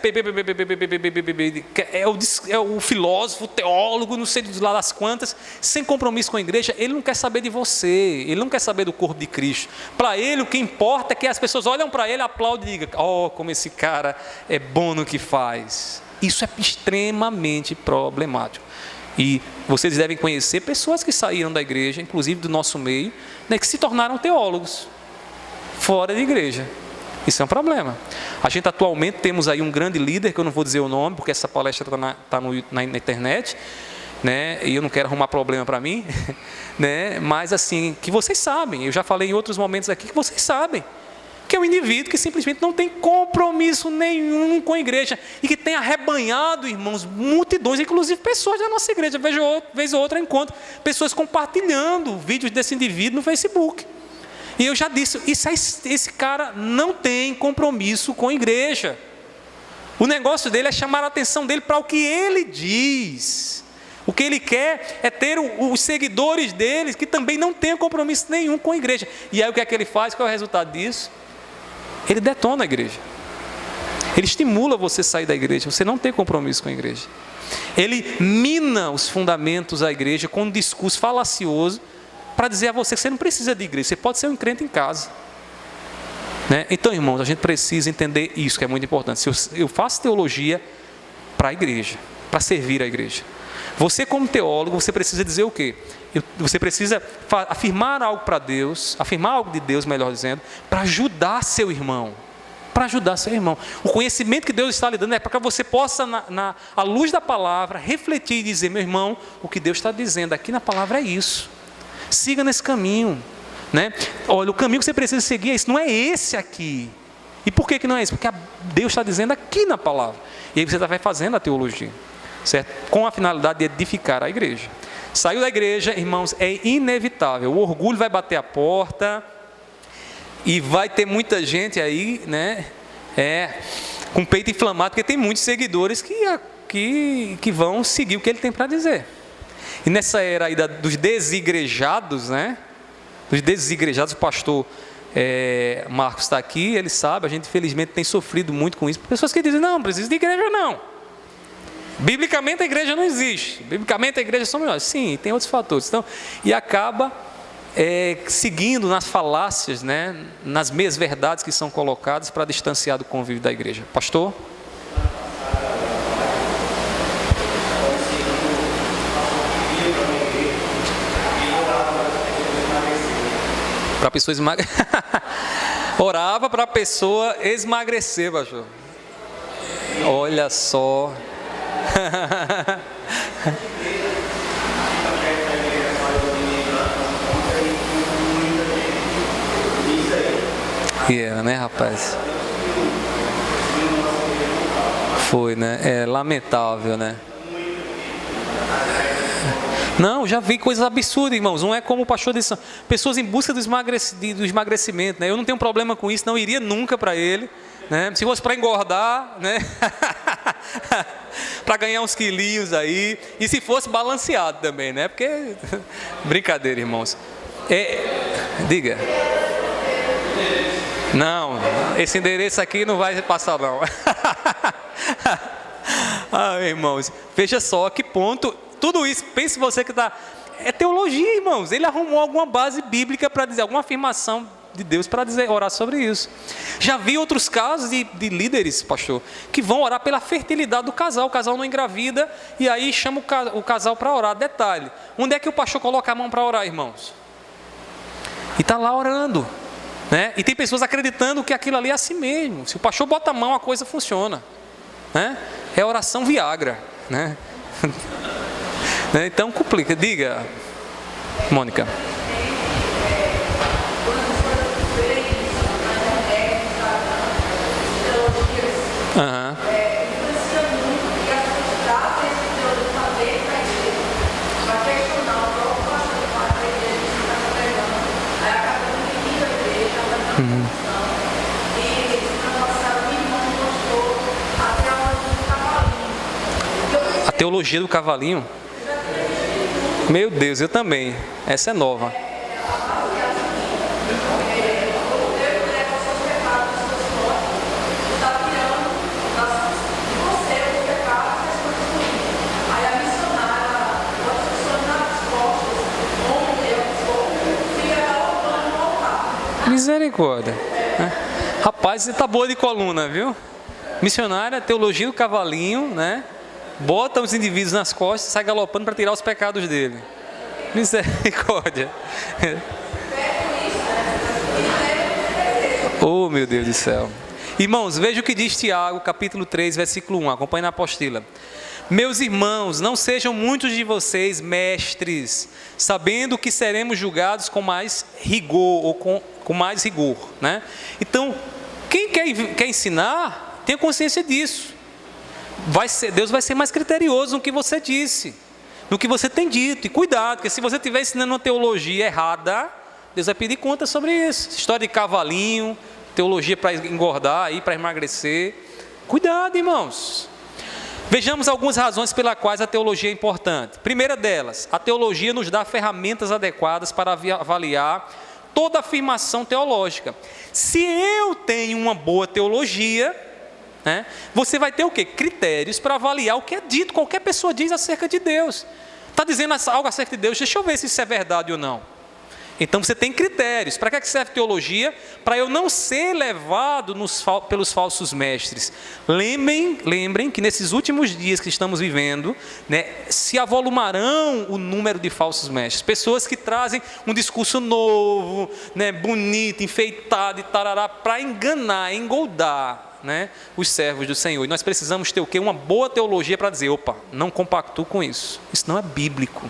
é o filósofo, o teólogo, não sei de lá das quantas, sem compromisso com a igreja. Ele não quer saber de você, ele não quer saber do corpo de Cristo. Para ele o que importa é que as pessoas olham para ele, aplaudem e digam: oh, como esse cara é bom no que faz. Isso é extremamente problemático. E vocês devem conhecer pessoas que saíram da igreja, inclusive do nosso meio, né, que se tornaram teólogos fora da igreja. Isso é um problema. A gente atualmente temos aí um grande líder, que eu não vou dizer o nome, porque essa palestra está na internet, né, e eu não quero arrumar problema para mim, né, mas assim, que vocês sabem, eu já falei em outros momentos aqui, que vocês sabem, que é um indivíduo que simplesmente não tem compromisso nenhum com a igreja, e que tem arrebanhado, irmãos, multidões, inclusive pessoas da nossa igreja. Vez ou outra eu encontro pessoas compartilhando vídeos desse indivíduo no Facebook. E eu já disse, esse cara não tem compromisso com a igreja. O negócio dele é chamar a atenção dele para o que ele diz. O que ele quer é ter os seguidores dele, que também não têm compromisso nenhum com a igreja. E aí o que é que ele faz? Qual é o resultado disso? Ele detona a igreja. Ele estimula você a sair da igreja. Você não tem compromisso com a igreja. Ele mina os fundamentos da igreja com um discurso falacioso, para dizer a você que você não precisa de igreja, você pode ser um crente em casa, né? Então, irmãos, a gente precisa entender isso, que é muito importante. Se eu faço teologia para a igreja, para servir a igreja, você como teólogo, você precisa dizer o quê? Você precisa afirmar algo para Deus, afirmar algo de Deus, melhor dizendo, para ajudar seu irmão. Para ajudar seu irmão. O conhecimento que Deus está lhe dando é para que você possa, à luz da palavra, refletir e dizer: meu irmão, o que Deus está dizendo aqui na palavra é isso. Siga nesse caminho, né? Olha, o caminho que você precisa seguir é esse, não é esse aqui. E por que não é esse? Porque Deus está dizendo aqui na palavra. E aí você vai fazendo a teologia, certo? Com a finalidade de edificar a igreja. Saiu da igreja, irmãos, é inevitável. O orgulho vai bater a porta e vai ter muita gente aí, né? Com o peito inflamado, porque tem muitos seguidores que vão seguir o que ele tem para dizer. E nessa era aí dos desigrejados, né? Dos desigrejados, o pastor Marcos está aqui, ele sabe, a gente infelizmente tem sofrido muito com isso. Pessoas que dizem: não precisa de igreja não. Biblicamente a igreja não existe. Biblicamente a igreja somos nós. Sim, tem outros fatores. Então, e acaba seguindo nas falácias, né? Nas meias verdades que são colocadas para distanciar do convívio da igreja. Pastor? Para a pessoa emagrecer. Orava para a pessoa esmagrecer, pastor. Olha só. Né, rapaz? Foi, né? É lamentável, né? Não, já vi coisas absurdas, irmãos. Não é como o pastor disse, pessoas em busca do emagrecimento, né? Eu não tenho problema com isso, não iria nunca para ele, né? Se fosse para engordar, né? Para ganhar uns quilinhos aí, e se fosse balanceado também, né? Porque brincadeira, irmãos. Diga. Não, esse endereço aqui não vai passar não. Irmãos, veja só a que ponto. Tudo isso, pense você que está... É teologia, irmãos. Ele arrumou alguma base bíblica para dizer, alguma afirmação de Deus para dizer, orar sobre isso. Já vi outros casos de líderes, pastor, que vão orar pela fertilidade do casal. O casal não engravida e aí chama o casal para orar. Detalhe, onde é que o pastor coloca a mão para orar, irmãos? E está lá orando, né? E tem pessoas acreditando que aquilo ali é assim mesmo. Se o pastor bota a mão, a coisa funciona, né? É oração Viagra, né? Então complica. Diga, Mônica. A teologia do cavalinho. Meu Deus, eu também. Essa é nova. Misericórdia. Rapaz, você tá boa de coluna, viu? Missionária, teologia do cavalinho, né? Bota os indivíduos nas costas e sai galopando para tirar os pecados dele. Misericórdia. Oh, meu Deus do céu. Irmãos, veja o que diz Tiago, capítulo 3, versículo 1. Acompanhe na apostila. Meus irmãos, não sejam muitos de vocês mestres, sabendo que seremos julgados com mais rigor, ou com mais rigor, né? Então, quem quer ensinar, tenha consciência disso. Deus vai ser mais criterioso no que você disse, no que você tem dito. E cuidado, porque se você estiver ensinando uma teologia errada, Deus vai pedir conta sobre isso. História de cavalinho, teologia para engordar, para emagrecer. Cuidado, irmãos. Vejamos algumas razões pelas quais a teologia é importante. Primeira delas, a teologia nos dá ferramentas adequadas para avaliar toda afirmação teológica. Se eu tenho uma boa teologia, né, você vai ter o quê? Critérios para avaliar o que é dito, qualquer pessoa diz acerca de Deus. Está dizendo algo acerca de Deus, deixa eu ver se isso é verdade ou não. Então você tem critérios. Para que serve teologia? Para eu não ser levado pelos falsos mestres. Lembrem que nesses últimos dias que estamos vivendo, né, se avolumarão o número de falsos mestres. Pessoas que trazem um discurso novo, né, bonito, enfeitado e tarará, para enganar, engoldar, né, os servos do Senhor. E nós precisamos ter o quê? Uma boa teologia para dizer, opa, não compactuo com isso. Isso não é bíblico.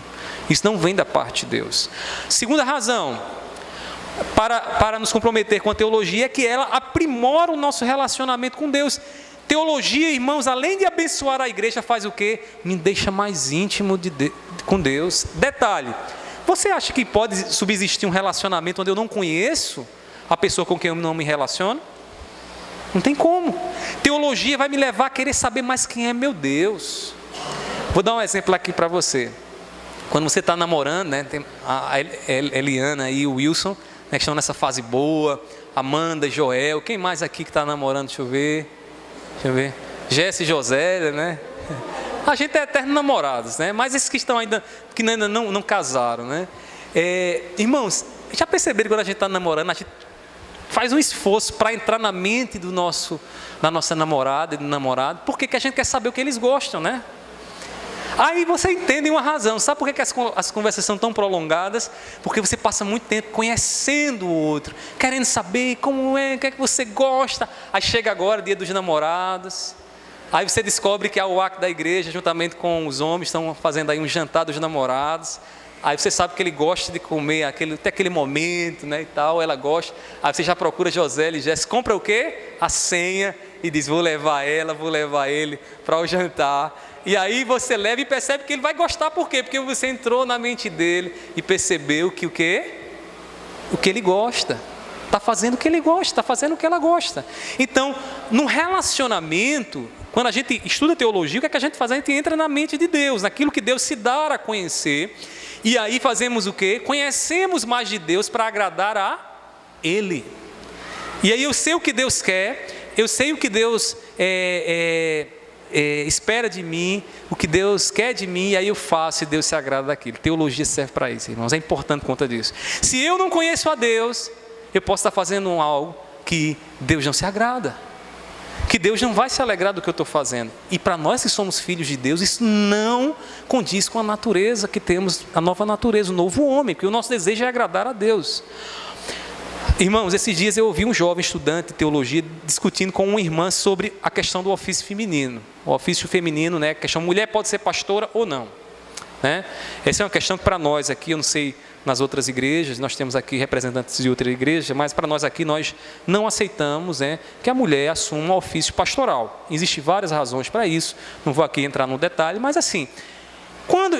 Isso não vem da parte de Deus. Segunda razão para nos comprometer com a teologia é que ela aprimora o nosso relacionamento com Deus. Teologia, irmãos, além de abençoar a igreja, faz o quê? Me deixa mais íntimo com Deus. Detalhe, você acha que pode subsistir um relacionamento onde eu não conheço a pessoa com quem eu não me relaciono? Não tem como. Teologia vai me levar a querer saber mais quem é meu Deus. Vou dar um exemplo aqui para você. Quando você está namorando, né, tem a Eliana e o Wilson, né, que estão nessa fase boa, Amanda, Joel, quem mais aqui que está namorando? Deixa eu ver. Jesse e Josélia, né? A gente é eterno namorados, né? Mas esses que estão ainda não casaram, né? Irmãos, já perceberam que quando a gente está namorando, a gente faz um esforço para entrar na mente da nossa namorada e do namorado, porque a gente quer saber o que eles gostam, né? Aí você entende uma razão. Sabe por que as conversas são tão prolongadas? Porque você passa muito tempo conhecendo o outro, querendo saber como é, o que é que você gosta. Aí chega agora, dia dos namorados. Aí você descobre que a UAC da igreja, juntamente com os homens, estão fazendo aí um jantar dos namorados. Aí você sabe que ele gosta de comer até aquele momento, né, e tal, ela gosta. Aí você já procura José e Jéssica, compra o quê? A senha, e diz, vou levar ele para o jantar. E aí você leva e percebe que ele vai gostar, por quê? Porque você entrou na mente dele e percebeu que o quê? O que ele gosta. Está fazendo o que ele gosta, está fazendo o que ela gosta. Então, no relacionamento, quando a gente estuda teologia, o que é que a gente faz? A gente entra na mente de Deus, naquilo que Deus se dá a conhecer. E aí fazemos o quê? Conhecemos mais de Deus para agradar a Ele. E aí eu sei o que Deus quer, eu sei o que Deus espera de mim, o que Deus quer de mim, e aí eu faço e Deus se agrada daquilo. Teologia serve para isso, irmãos, é importante por conta disso. Se eu não conheço a Deus, eu posso estar fazendo algo que Deus não se agrada, que Deus não vai se alegrar do que eu estou fazendo. E para nós que somos filhos de Deus, isso não condiz com a natureza que temos, a nova natureza, o novo homem, porque o nosso desejo é agradar a Deus. Irmãos, esses dias eu ouvi um jovem estudante de teologia discutindo com uma irmã sobre a questão do ofício feminino. O ofício feminino, né? A questão, mulher pode ser pastora ou não, né? Essa é uma questão que para nós aqui, eu não sei nas outras igrejas, nós temos aqui representantes de outra igreja, mas para nós aqui, nós não aceitamos, né, que a mulher assuma o ofício pastoral. Existem várias razões para isso, não vou aqui entrar no detalhe, mas assim,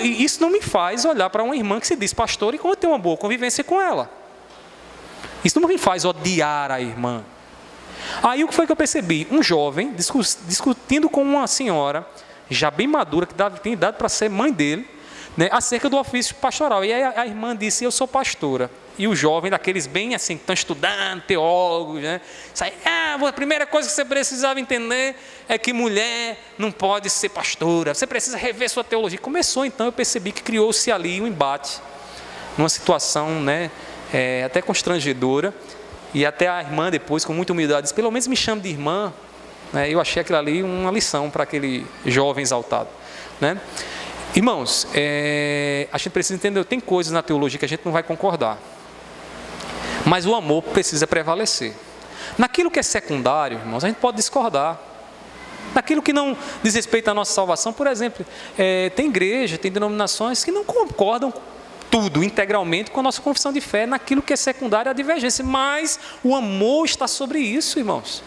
isso não me faz olhar para uma irmã que se diz pastora e ter uma boa convivência com ela. Isso não me faz odiar a irmã. Aí o que foi que eu percebi? Um jovem discutindo com uma senhora, já bem madura, que tem idade para ser mãe dele, né, acerca do ofício pastoral. E aí a irmã disse, eu sou pastora. E o jovem, daqueles bem assim, que estão estudando, teólogos, né, sai, a primeira coisa que você precisava entender é que mulher não pode ser pastora, você precisa rever sua teologia. Começou então, eu percebi que criou-se ali um embate, numa situação, né, até constrangedora. E até a irmã depois, com muita humildade, disse, pelo menos me chame de irmã. Né? Eu achei aquilo ali uma lição para aquele jovem exaltado. Né? Irmãos, a gente precisa entender, tem coisas na teologia que a gente não vai concordar. Mas o amor precisa prevalecer. Naquilo que é secundário, irmãos, a gente pode discordar. Naquilo que não diz respeito à nossa salvação, por exemplo, tem igreja, tem denominações que não concordam tudo integralmente com a nossa confissão de fé. Naquilo que é secundário, a divergência. Mas o amor está sobre isso, irmãos.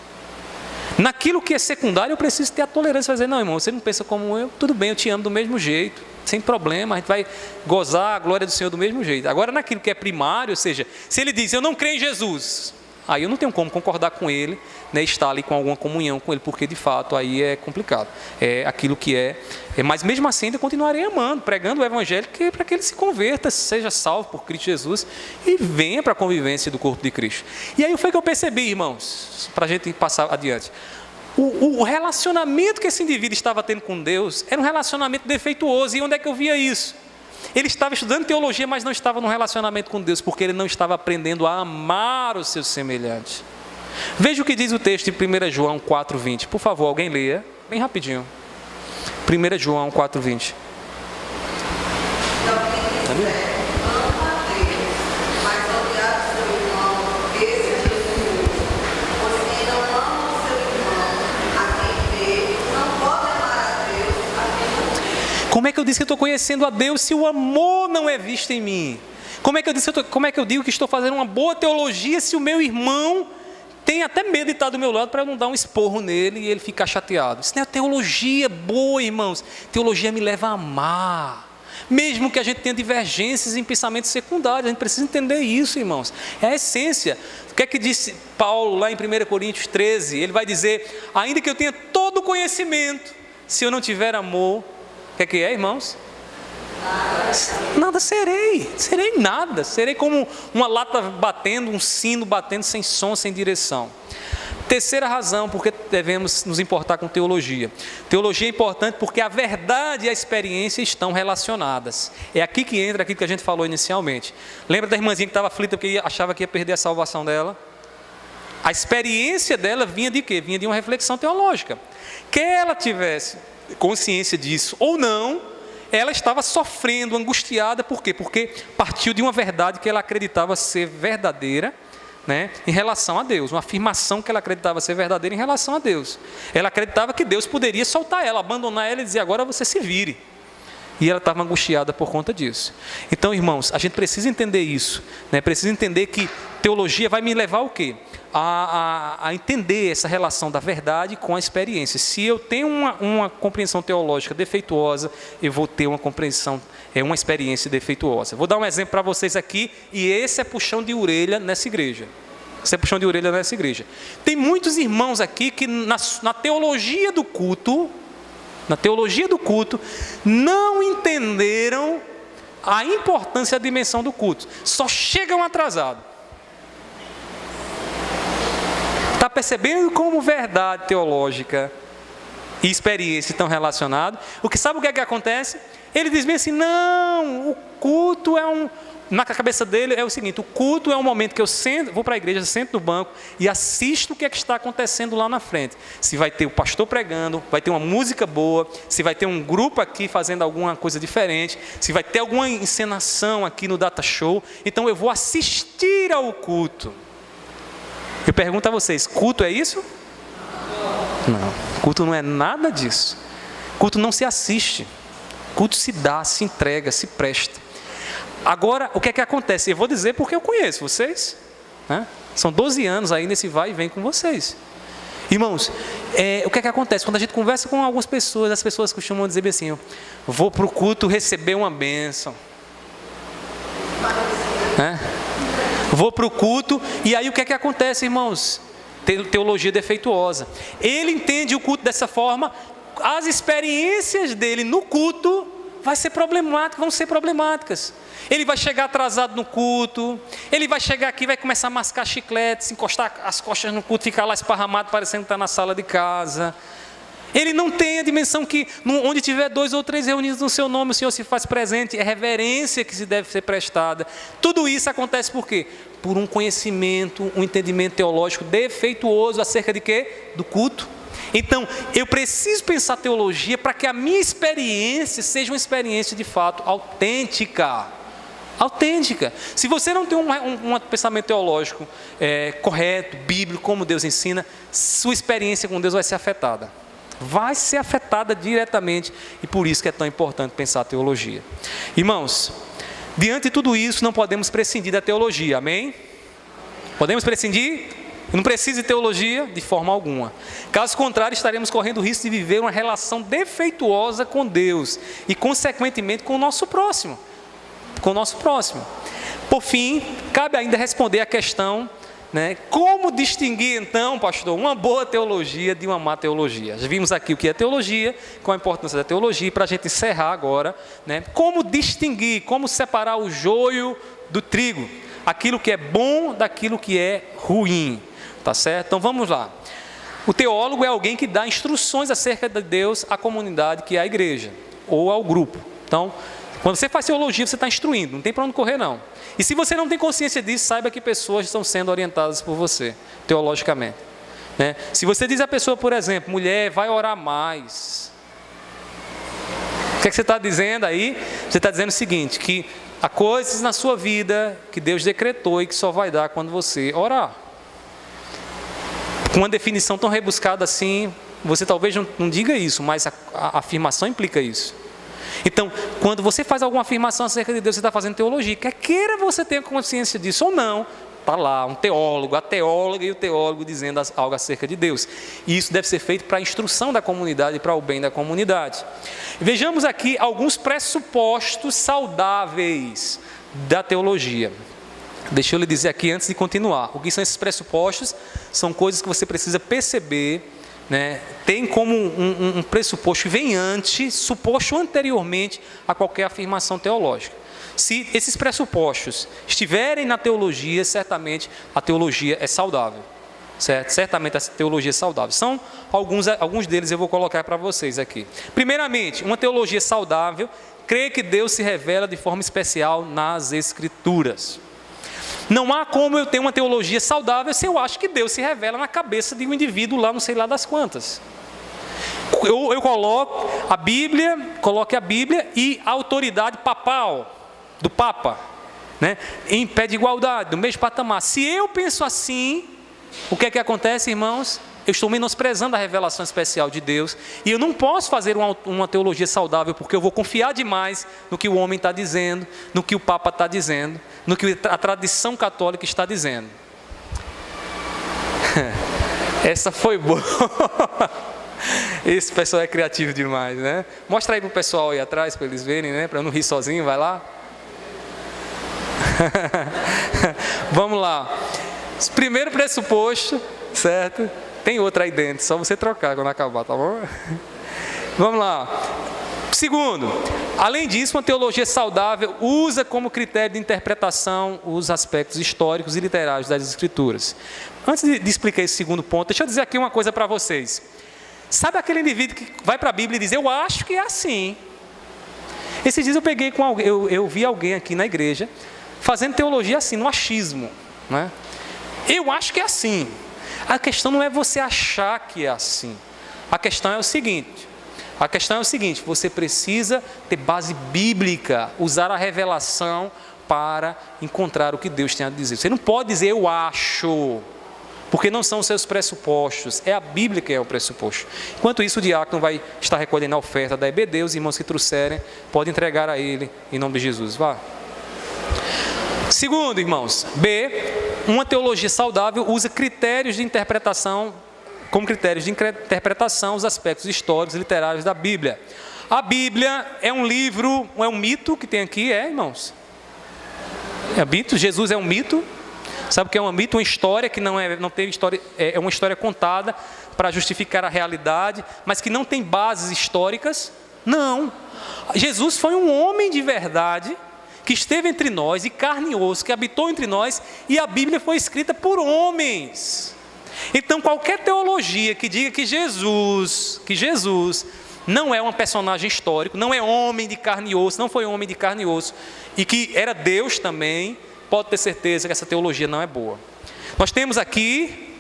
Naquilo que é secundário, eu preciso ter a tolerância para dizer, não, irmão, você não pensa como eu, tudo bem, eu te amo do mesmo jeito, sem problema, a gente vai gozar a glória do Senhor do mesmo jeito. Agora, naquilo que é primário, ou seja, se ele diz, eu não creio em Jesus, aí eu não tenho como concordar com ele, né, estar ali com alguma comunhão com ele, porque de fato aí é complicado. É aquilo que mas mesmo assim ainda continuarei amando, pregando o evangelho para que ele se converta, seja salvo por Cristo Jesus e venha para a convivência do corpo de Cristo. E aí foi que eu percebi, irmãos, para a gente passar adiante. O relacionamento que esse indivíduo estava tendo com Deus era um relacionamento defeituoso. E onde é que eu via isso? Ele estava estudando teologia, mas não estava num relacionamento com Deus, porque ele não estava aprendendo a amar os seus semelhantes. Veja o que diz o texto de 1 João 4,20. Por favor, alguém leia, bem rapidinho. 1 João 4,20. Como é que eu disse que eu estou conhecendo a Deus se o amor não é visto em mim? Como é que eu digo que estou fazendo uma boa teologia se o meu irmão tem até medo de estar do meu lado para eu não dar um esporro nele e ele ficar chateado? Isso não é teologia boa, irmãos. Teologia me leva a amar. Mesmo que a gente tenha divergências em pensamentos secundários, a gente precisa entender isso, irmãos. É a essência. O que é que disse Paulo lá em 1 Coríntios 13? Ele vai dizer, ainda que eu tenha todo o conhecimento, se eu não tiver amor, o que é, irmãos? Nada serei nada, serei como uma lata batendo, um sino batendo sem som, sem direção. Terceira razão porque devemos nos importar com teologia. Teologia é importante porque a verdade e a experiência estão relacionadas. É aqui que entra aquilo que a gente falou inicialmente. Lembra da irmãzinha que estava aflita porque achava que ia perder a salvação dela? A experiência dela vinha de quê? Vinha de uma reflexão teológica. Quer ela tivesse consciência disso ou não, ela estava sofrendo, angustiada. Por quê? Porque partiu de uma verdade que ela acreditava ser verdadeira, né, em relação a Deus, uma afirmação que ela acreditava ser verdadeira em relação a Deus. Ela acreditava que Deus poderia soltar ela, abandonar ela e dizer, agora você se vire. E ela estava angustiada por conta disso. Então, irmãos, a gente precisa entender isso, né? Precisa entender que teologia vai me levar ao quê? A entender essa relação da verdade com a experiência. Se eu tenho uma compreensão teológica defeituosa, eu vou ter uma compreensão, uma experiência defeituosa. Vou dar um exemplo para vocês aqui, e esse é puxão de orelha nessa igreja. Esse é puxão de orelha nessa igreja. Tem muitos irmãos aqui que na teologia do culto, não entenderam a importância e a dimensão do culto. Só chegam atrasados. Está percebendo como verdade teológica e experiência estão relacionados? Sabe o que é que acontece? Ele diz bem assim, não, o culto na cabeça dele é o seguinte, o culto é um momento que eu vou para a igreja, sento no banco e assisto o que é que está acontecendo lá na frente. Se vai ter o pastor pregando, vai ter uma música boa, se vai ter um grupo aqui fazendo alguma coisa diferente, se vai ter alguma encenação aqui no data show, então eu vou assistir ao culto. Eu pergunto a vocês, culto é isso? Não, culto não é nada disso. Culto não se assiste. Culto se dá, se entrega, se presta. Agora, o que é que acontece? Eu vou dizer porque eu conheço vocês, né? São 12 anos aí nesse vai e vem com vocês. Irmãos, o que é que acontece? Quando a gente conversa com algumas pessoas, as pessoas costumam dizer assim, eu vou para o culto receber uma bênção. Né? Vou para o culto, e aí o que é que acontece, irmãos? Teologia defeituosa. Ele entende o culto dessa forma, as experiências dele no culto vão ser problemáticas. Ele vai chegar atrasado no culto, ele vai chegar aqui, vai começar a mascar chicletes, encostar as costas no culto, ficar lá esparramado, parecendo que está na sala de casa. Ele não tem a dimensão que onde tiver 2 ou 3 reunidos no seu nome, o Senhor se faz presente. É reverência que se deve ser prestada. Tudo isso acontece por quê? Por um conhecimento, um entendimento teológico defeituoso acerca de quê? Do culto. Então, eu preciso pensar teologia para que a minha experiência seja uma experiência de fato autêntica. Autêntica. Se você não tem um pensamento teológico correto, bíblico, como Deus ensina, sua experiência com Deus vai ser afetada. Vai ser afetada diretamente, e por isso que é tão importante pensar a teologia. Irmãos, diante de tudo isso, não podemos prescindir da teologia, amém? Podemos prescindir? Não precisa de teologia de forma alguma. Caso contrário, estaremos correndo o risco de viver uma relação defeituosa com Deus e, consequentemente, com o nosso próximo. Por fim, cabe ainda responder a questão, como distinguir então, pastor, uma boa teologia de uma má teologia? Já vimos aqui o que é teologia, qual a importância da teologia, e para a gente encerrar agora, como distinguir, como separar o joio do trigo, aquilo que é bom daquilo que é ruim, tá certo? Então vamos lá. O teólogo é alguém que dá instruções acerca de Deus à comunidade, que é a igreja, ou ao grupo. Então, quando você faz teologia, você está instruindo, não tem para onde correr não. E se você não tem consciência disso, saiba que pessoas estão sendo orientadas por você, teologicamente. Se você diz à pessoa, por exemplo, mulher, vai orar mais. O que é que você está dizendo aí? Você está dizendo o seguinte, que há coisas na sua vida que Deus decretou e que só vai dar quando você orar. Com uma definição tão rebuscada assim, você talvez não diga isso, mas a afirmação implica isso. Então, quando você faz alguma afirmação acerca de Deus, você está fazendo teologia. Quer queira você tenha consciência disso ou não, está lá um teólogo, a teóloga e o teólogo dizendo algo acerca de Deus. E isso deve ser feito para a instrução da comunidade e para o bem da comunidade. Vejamos aqui alguns pressupostos saudáveis da teologia. Deixa eu lhe dizer aqui antes de continuar. O que são esses pressupostos? São coisas que você precisa perceber, tem como um pressuposto que vem antes, suposto anteriormente a qualquer afirmação teológica. Se esses pressupostos estiverem na teologia, certamente a teologia é saudável. Certo? Certamente a teologia é saudável. São alguns deles eu vou colocar para vocês aqui. Primeiramente, uma teologia saudável crê que Deus se revela de forma especial nas Escrituras. Não há como eu ter uma teologia saudável se eu acho que Deus se revela na cabeça de um indivíduo lá, não sei lá das quantas. Eu coloque a Bíblia e a autoridade papal, do Papa, em pé de igualdade, do mesmo patamar. Se eu penso assim, o que é que acontece, irmãos? Eu estou menosprezando a revelação especial de Deus, e eu não posso fazer uma teologia saudável, porque eu vou confiar demais no que o homem está dizendo, no que o Papa está dizendo, no que a tradição católica está dizendo. Essa foi boa. Esse pessoal é criativo demais, Mostra aí para o pessoal aí atrás, para eles verem, para eu não rir sozinho, vai lá. Vamos lá. Primeiro pressuposto, certo? Tem outra aí dentro, só você trocar quando acabar, tá bom? Vamos lá. Segundo, além disso, uma teologia saudável usa como critério de interpretação os aspectos históricos e literários das Escrituras. Antes de explicar esse segundo ponto, deixa eu dizer aqui uma coisa para vocês. Sabe aquele indivíduo que vai para a Bíblia e diz, eu acho que é assim. Esses dias eu vi alguém aqui na igreja fazendo teologia assim, no achismo, Eu acho que é assim. A questão não é você achar que é assim. A questão é o seguinte, você precisa ter base bíblica, usar a revelação para encontrar o que Deus tem a dizer. Você não pode dizer eu acho, porque não são os seus pressupostos, é a Bíblia que é o pressuposto. Enquanto isso, o diácono vai estar recolhendo a oferta da EBD, os irmãos que trouxerem, podem entregar a ele, em nome de Jesus. Vá. Segundo, irmãos, uma teologia saudável usa critérios de interpretação, como critérios de interpretação, os aspectos históricos e literários da Bíblia. A Bíblia é um livro, é um mito que tem aqui, irmãos? É mito? Jesus é um mito? Sabe o que é um mito? Uma história que não tem história, é uma história contada para justificar a realidade, mas que não tem bases históricas? Não. Jesus foi um homem de verdade, que esteve entre nós, e carne e osso, que habitou entre nós, e a Bíblia foi escrita por homens. Então, qualquer teologia que diga que Jesus não é um personagem histórico, não é homem de carne e osso, não foi homem de carne e osso, e que era Deus também, pode ter certeza que essa teologia não é boa. Nós temos aqui,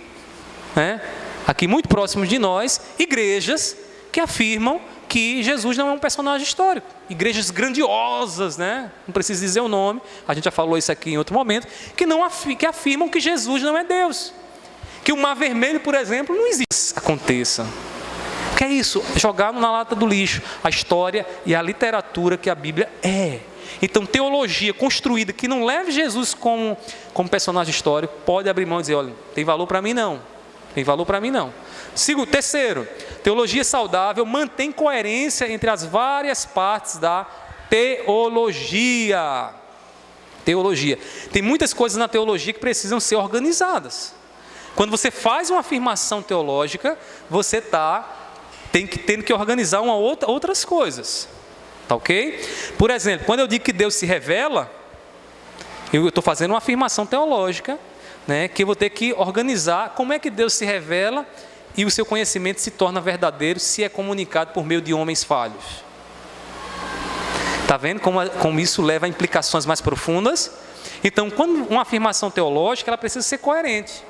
aqui muito próximos de nós, igrejas que afirmam que Jesus não é um personagem histórico. Igrejas grandiosas, não preciso dizer o nome, a gente já falou isso aqui em outro momento, que afirmam que Jesus não é Deus. Que o Mar Vermelho, por exemplo, não existe. Aconteça. O que é isso? Jogar na lata do lixo a história e a literatura que a Bíblia é. Então, teologia construída que não leve Jesus como personagem histórico, pode abrir mão e dizer, olha, tem valor para mim não. Tem valor para mim não. Terceiro, teologia saudável mantém coerência entre as várias partes da teologia. Teologia. Tem muitas coisas na teologia que precisam ser organizadas. Quando você faz uma afirmação teológica, você tendo que organizar outras coisas. Tá ok? Por exemplo, quando eu digo que Deus se revela, eu estou fazendo uma afirmação teológica, que eu vou ter que organizar como é que Deus se revela e o seu conhecimento se torna verdadeiro se é comunicado por meio de homens falhos. Está vendo como isso leva a implicações mais profundas? Então, quando uma afirmação teológica, ela precisa ser coerente.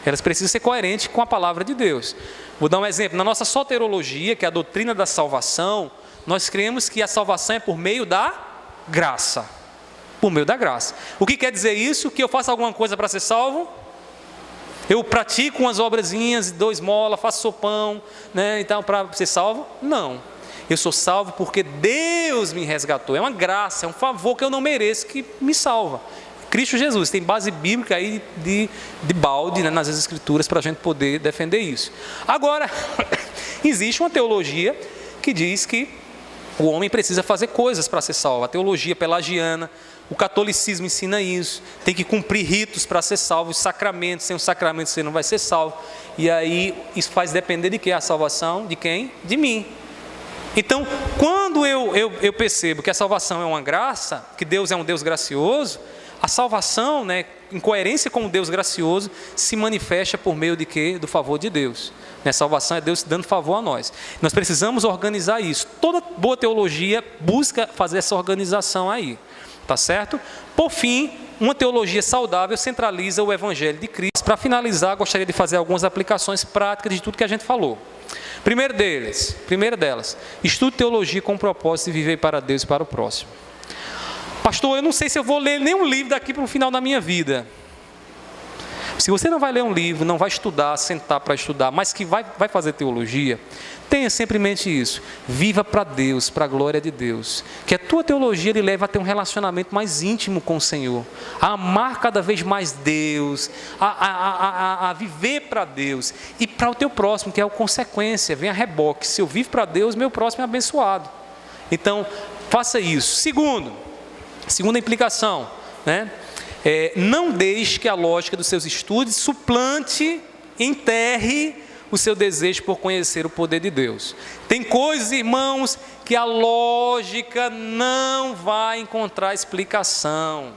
Elas precisam ser coerentes com a palavra de Deus. Vou dar um exemplo. Na nossa soterologia, que é a doutrina da salvação, nós cremos que a salvação é por meio da graça. Por meio da graça. O que quer dizer isso? Que eu faço alguma coisa para ser salvo? Eu pratico umas obrazinhas, dou esmola, faço sopão, então para ser salvo? Não. Eu sou salvo porque Deus me resgatou. É uma graça, é um favor que eu não mereço que me salva. Cristo Jesus, tem base bíblica aí de balde, nas Escrituras, para a gente poder defender isso. Agora, existe uma teologia que diz que o homem precisa fazer coisas para ser salvo. A teologia pelagiana, o catolicismo ensina isso. Tem que cumprir ritos para ser salvo, os sacramentos. Sem os sacramentos você não vai ser salvo. E aí, isso faz depender de quem? A salvação? De quem? De mim. Então, quando eu percebo que a salvação é uma graça, que Deus é um Deus gracioso, a salvação, em coerência com o Deus gracioso, se manifesta por meio de quê? Do favor de Deus. A salvação é Deus dando favor a nós. Nós precisamos organizar isso. Toda boa teologia busca fazer essa organização aí. Tá certo? Por fim, uma teologia saudável centraliza o Evangelho de Cristo. Para finalizar, gostaria de fazer algumas aplicações práticas de tudo que a gente falou. Primeira delas, estude teologia com o propósito de viver para Deus e para o próximo. Pastor, eu não sei se eu vou ler nenhum livro daqui para o final da minha vida. Se você não vai ler um livro, não vai estudar, sentar para estudar, mas que vai fazer teologia, tenha sempre em mente isso. Viva para Deus, para a glória de Deus. Que a tua teologia lhe leve a ter um relacionamento mais íntimo com o Senhor. A amar cada vez mais Deus. A viver para Deus. E para o teu próximo, que é a consequência, vem a reboque. Se eu vivo para Deus, meu próximo é abençoado. Então, faça isso. Segunda implicação, não deixe que a lógica dos seus estudos suplante, enterre o seu desejo por conhecer o poder de Deus. Tem coisas, irmãos, que a lógica não vai encontrar explicação.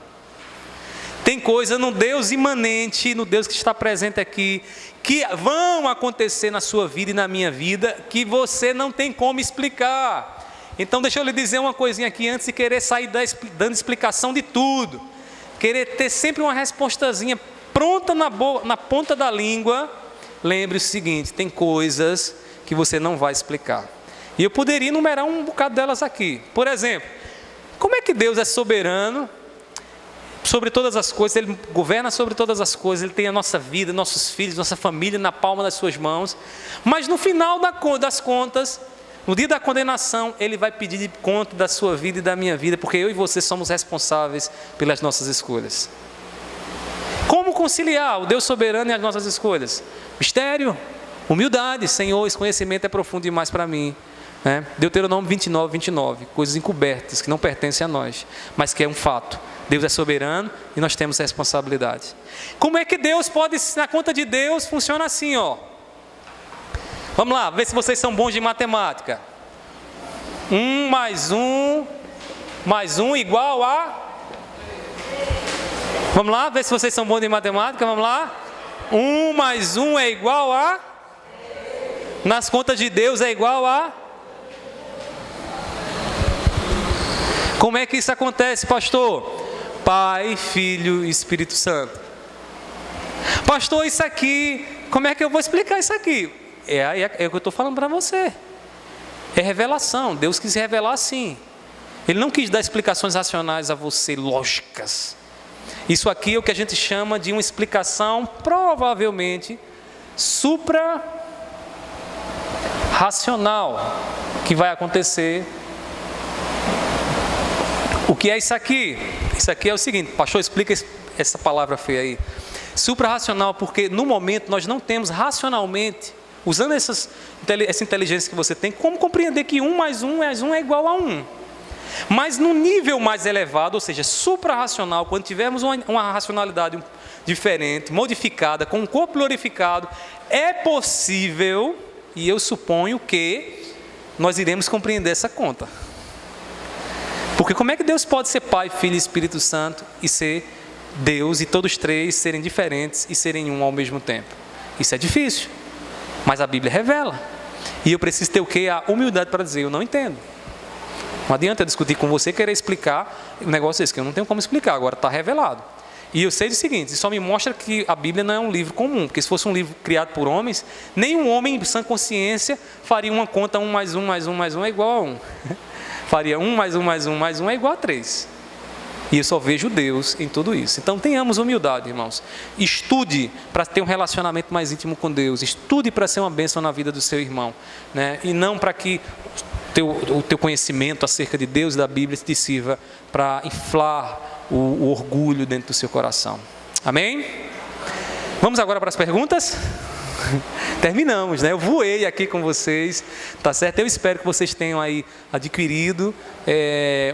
Tem coisas no Deus imanente, no Deus que está presente aqui, que vão acontecer na sua vida e na minha vida, que você não tem como explicar. Então deixa eu lhe dizer uma coisinha aqui, antes de querer sair dando explicação de tudo. Querer ter sempre uma respostazinha pronta na ponta da língua. Lembre o seguinte, tem coisas que você não vai explicar. E eu poderia enumerar um bocado delas aqui. Por exemplo, como é que Deus é soberano sobre todas as coisas? Ele governa sobre todas as coisas. Ele tem a nossa vida, nossos filhos, nossa família na palma das suas mãos. Mas no final das contas, no dia da condenação, Ele vai pedir de conta da sua vida e da minha vida, porque eu e você somos responsáveis pelas nossas escolhas. Como conciliar o Deus soberano e as nossas escolhas? Mistério, humildade. Senhor, esse conhecimento é profundo demais para mim. Deuteronômio 29, coisas encobertas que não pertencem a nós, mas que é um fato. Deus é soberano e nós temos responsabilidade. Como é que Deus pode, na conta de Deus, funciona assim, Vamos lá, ver se vocês são bons de matemática. 1 mais 1 igual a... Vamos lá, ver se vocês são bons de matemática, vamos lá. 1 mais 1 é igual a? Nas contas de Deus é igual a? Como é que isso acontece, pastor? Pai, Filho e Espírito Santo. Pastor, isso aqui, como é que eu vou explicar isso aqui? É o que eu estou falando para você. É revelação. Deus quis revelar assim. Ele não quis dar explicações racionais a você, lógicas. Isso aqui é o que a gente chama de uma explicação, provavelmente, supra-racional, que vai acontecer. O que é isso aqui? Isso aqui é o seguinte, pastor, explica essa palavra feia aí. Supra-racional, porque no momento nós não temos racionalmente, usando essa inteligência que você tem, como compreender que 1 mais 1 é igual a 1. Mas no nível mais elevado, ou seja, supra-racional, quando tivermos uma racionalidade diferente, modificada, com um corpo glorificado, é possível, e eu suponho que nós iremos compreender essa conta. Porque como é que Deus pode ser Pai, Filho e Espírito Santo e ser Deus e todos três serem diferentes e serem um ao mesmo tempo? Isso é difícil, mas a Bíblia revela. E eu preciso ter o quê? A humildade para dizer, eu não entendo. Não adianta eu discutir com você, querer explicar o negócio desse, que eu não tenho como explicar, agora está revelado. E eu sei do seguinte, isso só me mostra que a Bíblia não é um livro comum, porque se fosse um livro criado por homens, nenhum homem em sã consciência faria uma conta 1 mais 1 mais 1 mais 1 é igual a 1. Faria 1 mais 1 mais 1 mais 1 é igual a 3. E eu só vejo Deus em tudo isso. Então tenhamos humildade, irmãos. Estude para ter um relacionamento mais íntimo com Deus. Estude para ser uma bênção na vida do seu irmão, né? E não para que o teu conhecimento acerca de Deus e da Bíblia te sirva para inflar o orgulho dentro do seu coração. Amém? Vamos agora para as perguntas? Terminamos, né? Eu voei aqui com vocês, tá certo? Eu espero que vocês tenham aí adquirido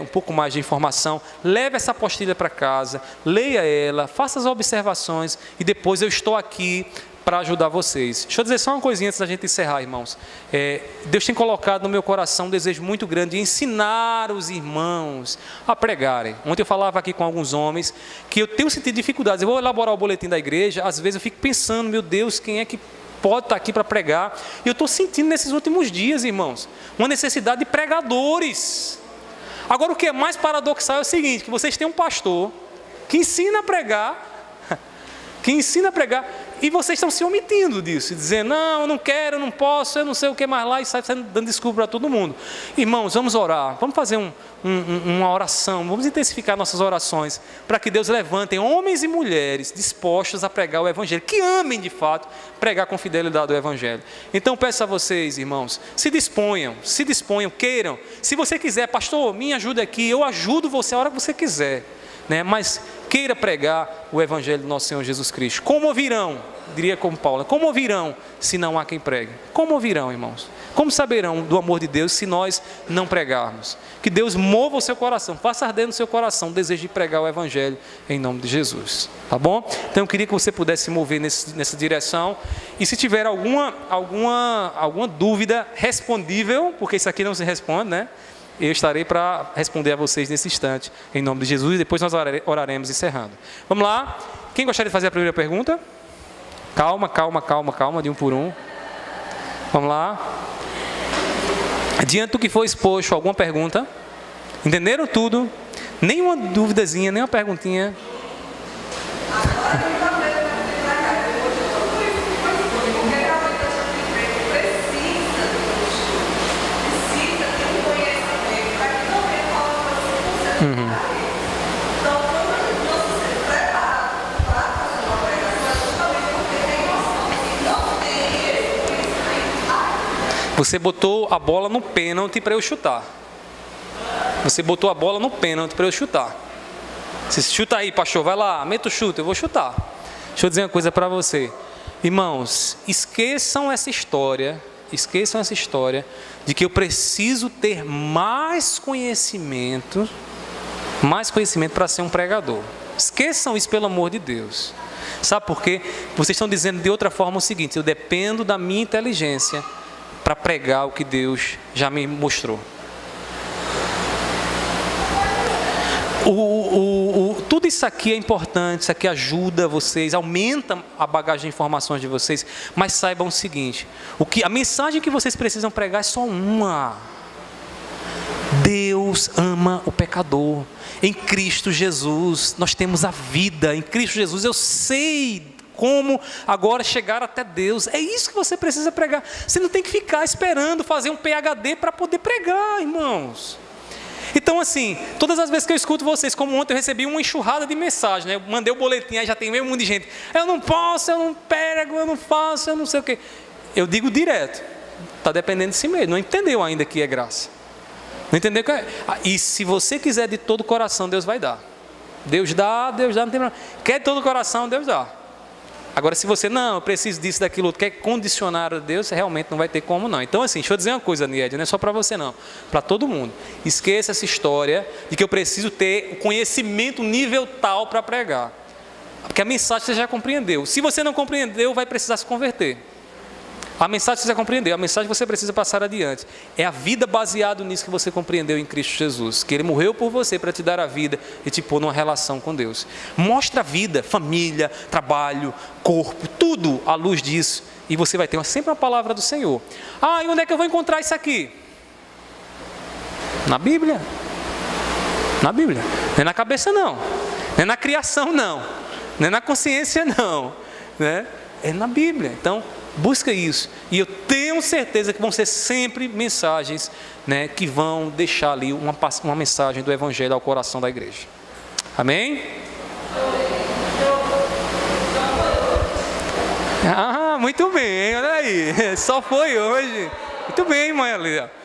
um pouco mais de informação. Leve essa apostila para casa, leia ela, faça as observações e depois eu estou aqui para ajudar vocês. Deixa eu dizer só uma coisinha antes da gente encerrar, irmãos. Deus tem colocado no meu coração um desejo muito grande de ensinar os irmãos a pregarem. Ontem eu falava aqui com alguns homens que eu tenho sentido dificuldades. Eu vou elaborar o boletim da igreja, às vezes eu fico pensando, meu Deus, quem é que pode estar aqui para pregar? E eu estou sentindo nesses últimos dias, irmãos, uma necessidade de pregadores. Agora o que é mais paradoxal é o seguinte, que vocês têm um pastor que ensina a pregar, e vocês estão se omitindo disso, dizendo, não, eu não quero, eu não posso, eu não sei o que mais lá, e sai dando desculpa para todo mundo. Irmãos, vamos orar, vamos fazer uma oração, vamos intensificar nossas orações, para que Deus levante homens e mulheres dispostos a pregar o Evangelho, que amem de fato pregar com fidelidade o Evangelho. Então peço a vocês, irmãos, se disponham, queiram. Se você quiser, pastor, me ajuda aqui, eu ajudo você a hora que você quiser, né? Mas queira pregar o Evangelho do nosso Senhor Jesus Cristo. Como ouvirão, diria como Paulo, como ouvirão se não há quem pregue? Como ouvirão, irmãos? Como saberão do amor de Deus se nós não pregarmos? Que Deus mova o seu coração, faça arder no seu coração o desejo de pregar o Evangelho em nome de Jesus, tá bom? Então eu queria que você pudesse se mover nessa direção, e se tiver alguma dúvida respondível, porque isso aqui não se responde, né? Eu estarei para responder a vocês nesse instante, em nome de Jesus, e depois nós oraremos encerrando. Vamos lá, quem gostaria de fazer a primeira pergunta? Calma, de um por um. Vamos lá. Diante do que foi exposto, alguma pergunta? Entenderam tudo? Nenhuma duvidazinha, nenhuma perguntinha? Você botou a bola no pênalti para eu chutar. Você chuta aí, pastor, vai lá, meta o chute, eu vou chutar. Deixa eu dizer uma coisa para você. Irmãos, esqueçam essa história de que eu preciso ter mais conhecimento para ser um pregador. Esqueçam isso, pelo amor de Deus. Sabe por quê? Vocês estão dizendo de outra forma o seguinte: eu dependo da minha inteligência para pregar o que Deus já me mostrou. tudo isso aqui é importante, isso aqui ajuda vocês, aumenta a bagagem de informações de vocês, mas saibam o seguinte, a mensagem que vocês precisam pregar é só uma. Deus ama o pecador. Em Cristo Jesus, nós temos a vida. Em Cristo Jesus, eu sei como agora chegar até Deus. É isso que você precisa pregar. Você não tem que ficar esperando fazer um PhD para poder pregar, irmãos. Então, assim, todas as vezes que eu escuto vocês, como ontem eu recebi uma enxurrada de mensagem, né? Eu mandei o boletim, aí já tem meio mundo de gente. Eu não posso, eu não prego, eu não faço, eu não sei o quê. Eu digo direto, está dependendo de si mesmo. Não entendeu ainda que é graça. Não entendeu que é? E se você quiser de todo o coração, Deus vai dar. Deus dá, não tem problema. Quer de todo o coração, Deus dá. Agora, se você, não, eu preciso disso, daquilo, quer condicionar a Deus, você realmente não vai ter como não. Então, assim, deixa eu dizer uma coisa, Nied, não é só para você não, para todo mundo. Esqueça essa história de que eu preciso ter o conhecimento nível tal para pregar. Porque a mensagem você já compreendeu. Se você não compreendeu, vai precisar se converter. A mensagem você já compreendeu, a mensagem você precisa passar adiante. É a vida baseada nisso que você compreendeu em Cristo Jesus. Que Ele morreu por você para te dar a vida e te pôr numa relação com Deus. Mostra a vida, família, trabalho, corpo, tudo à luz disso. E você vai ter sempre uma palavra do Senhor. Ah, e onde é que eu vou encontrar isso aqui? Na Bíblia. Na Bíblia. Não é na cabeça não. Não é na criação não. Não é na consciência não. Né? É na Bíblia. Então, busca isso, e eu tenho certeza que vão ser sempre mensagens, né, que vão deixar ali uma mensagem do Evangelho ao coração da igreja. Amém? Ah, muito bem, olha aí, só foi hoje. Muito bem, mãe Alia.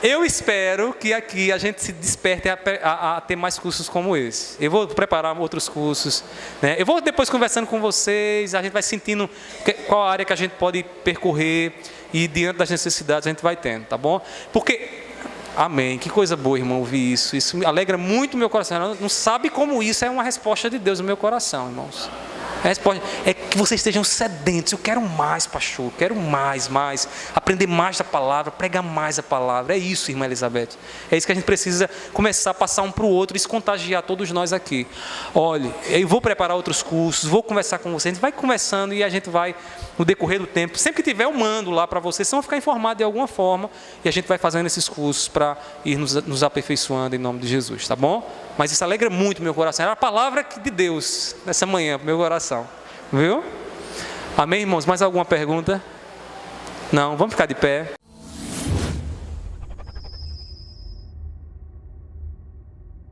Eu espero que aqui a gente se desperte a ter mais cursos como esse. Eu vou preparar outros cursos, né? Eu vou depois conversando com vocês, a gente vai sentindo qual a área que a gente pode percorrer e diante das necessidades a gente vai tendo, tá bom? Porque, amém, que coisa boa, irmão, ouvir isso. Isso me alegra muito o meu coração. Não sabe como isso é uma resposta de Deus no meu coração, irmãos. A resposta é que vocês estejam sedentos. Eu quero mais, pastor, quero mais, aprender mais da palavra, pregar mais a palavra. É isso, irmã Elizabeth. É isso que a gente precisa começar a passar um para o outro e se contagiar todos nós aqui. Olha, eu vou preparar outros cursos, vou conversar com vocês, a gente vai conversando e a gente vai, no decorrer do tempo, sempre que tiver eu mando lá para vocês, vocês vão ficar informados de alguma forma e a gente vai fazendo esses cursos para ir nos aperfeiçoando em nome de Jesus, tá bom? Mas isso alegra muito meu coração. Era a palavra de Deus nessa manhã, para o meu coração. Viu? Amém, irmãos? Mais alguma pergunta? Não? Vamos ficar de pé.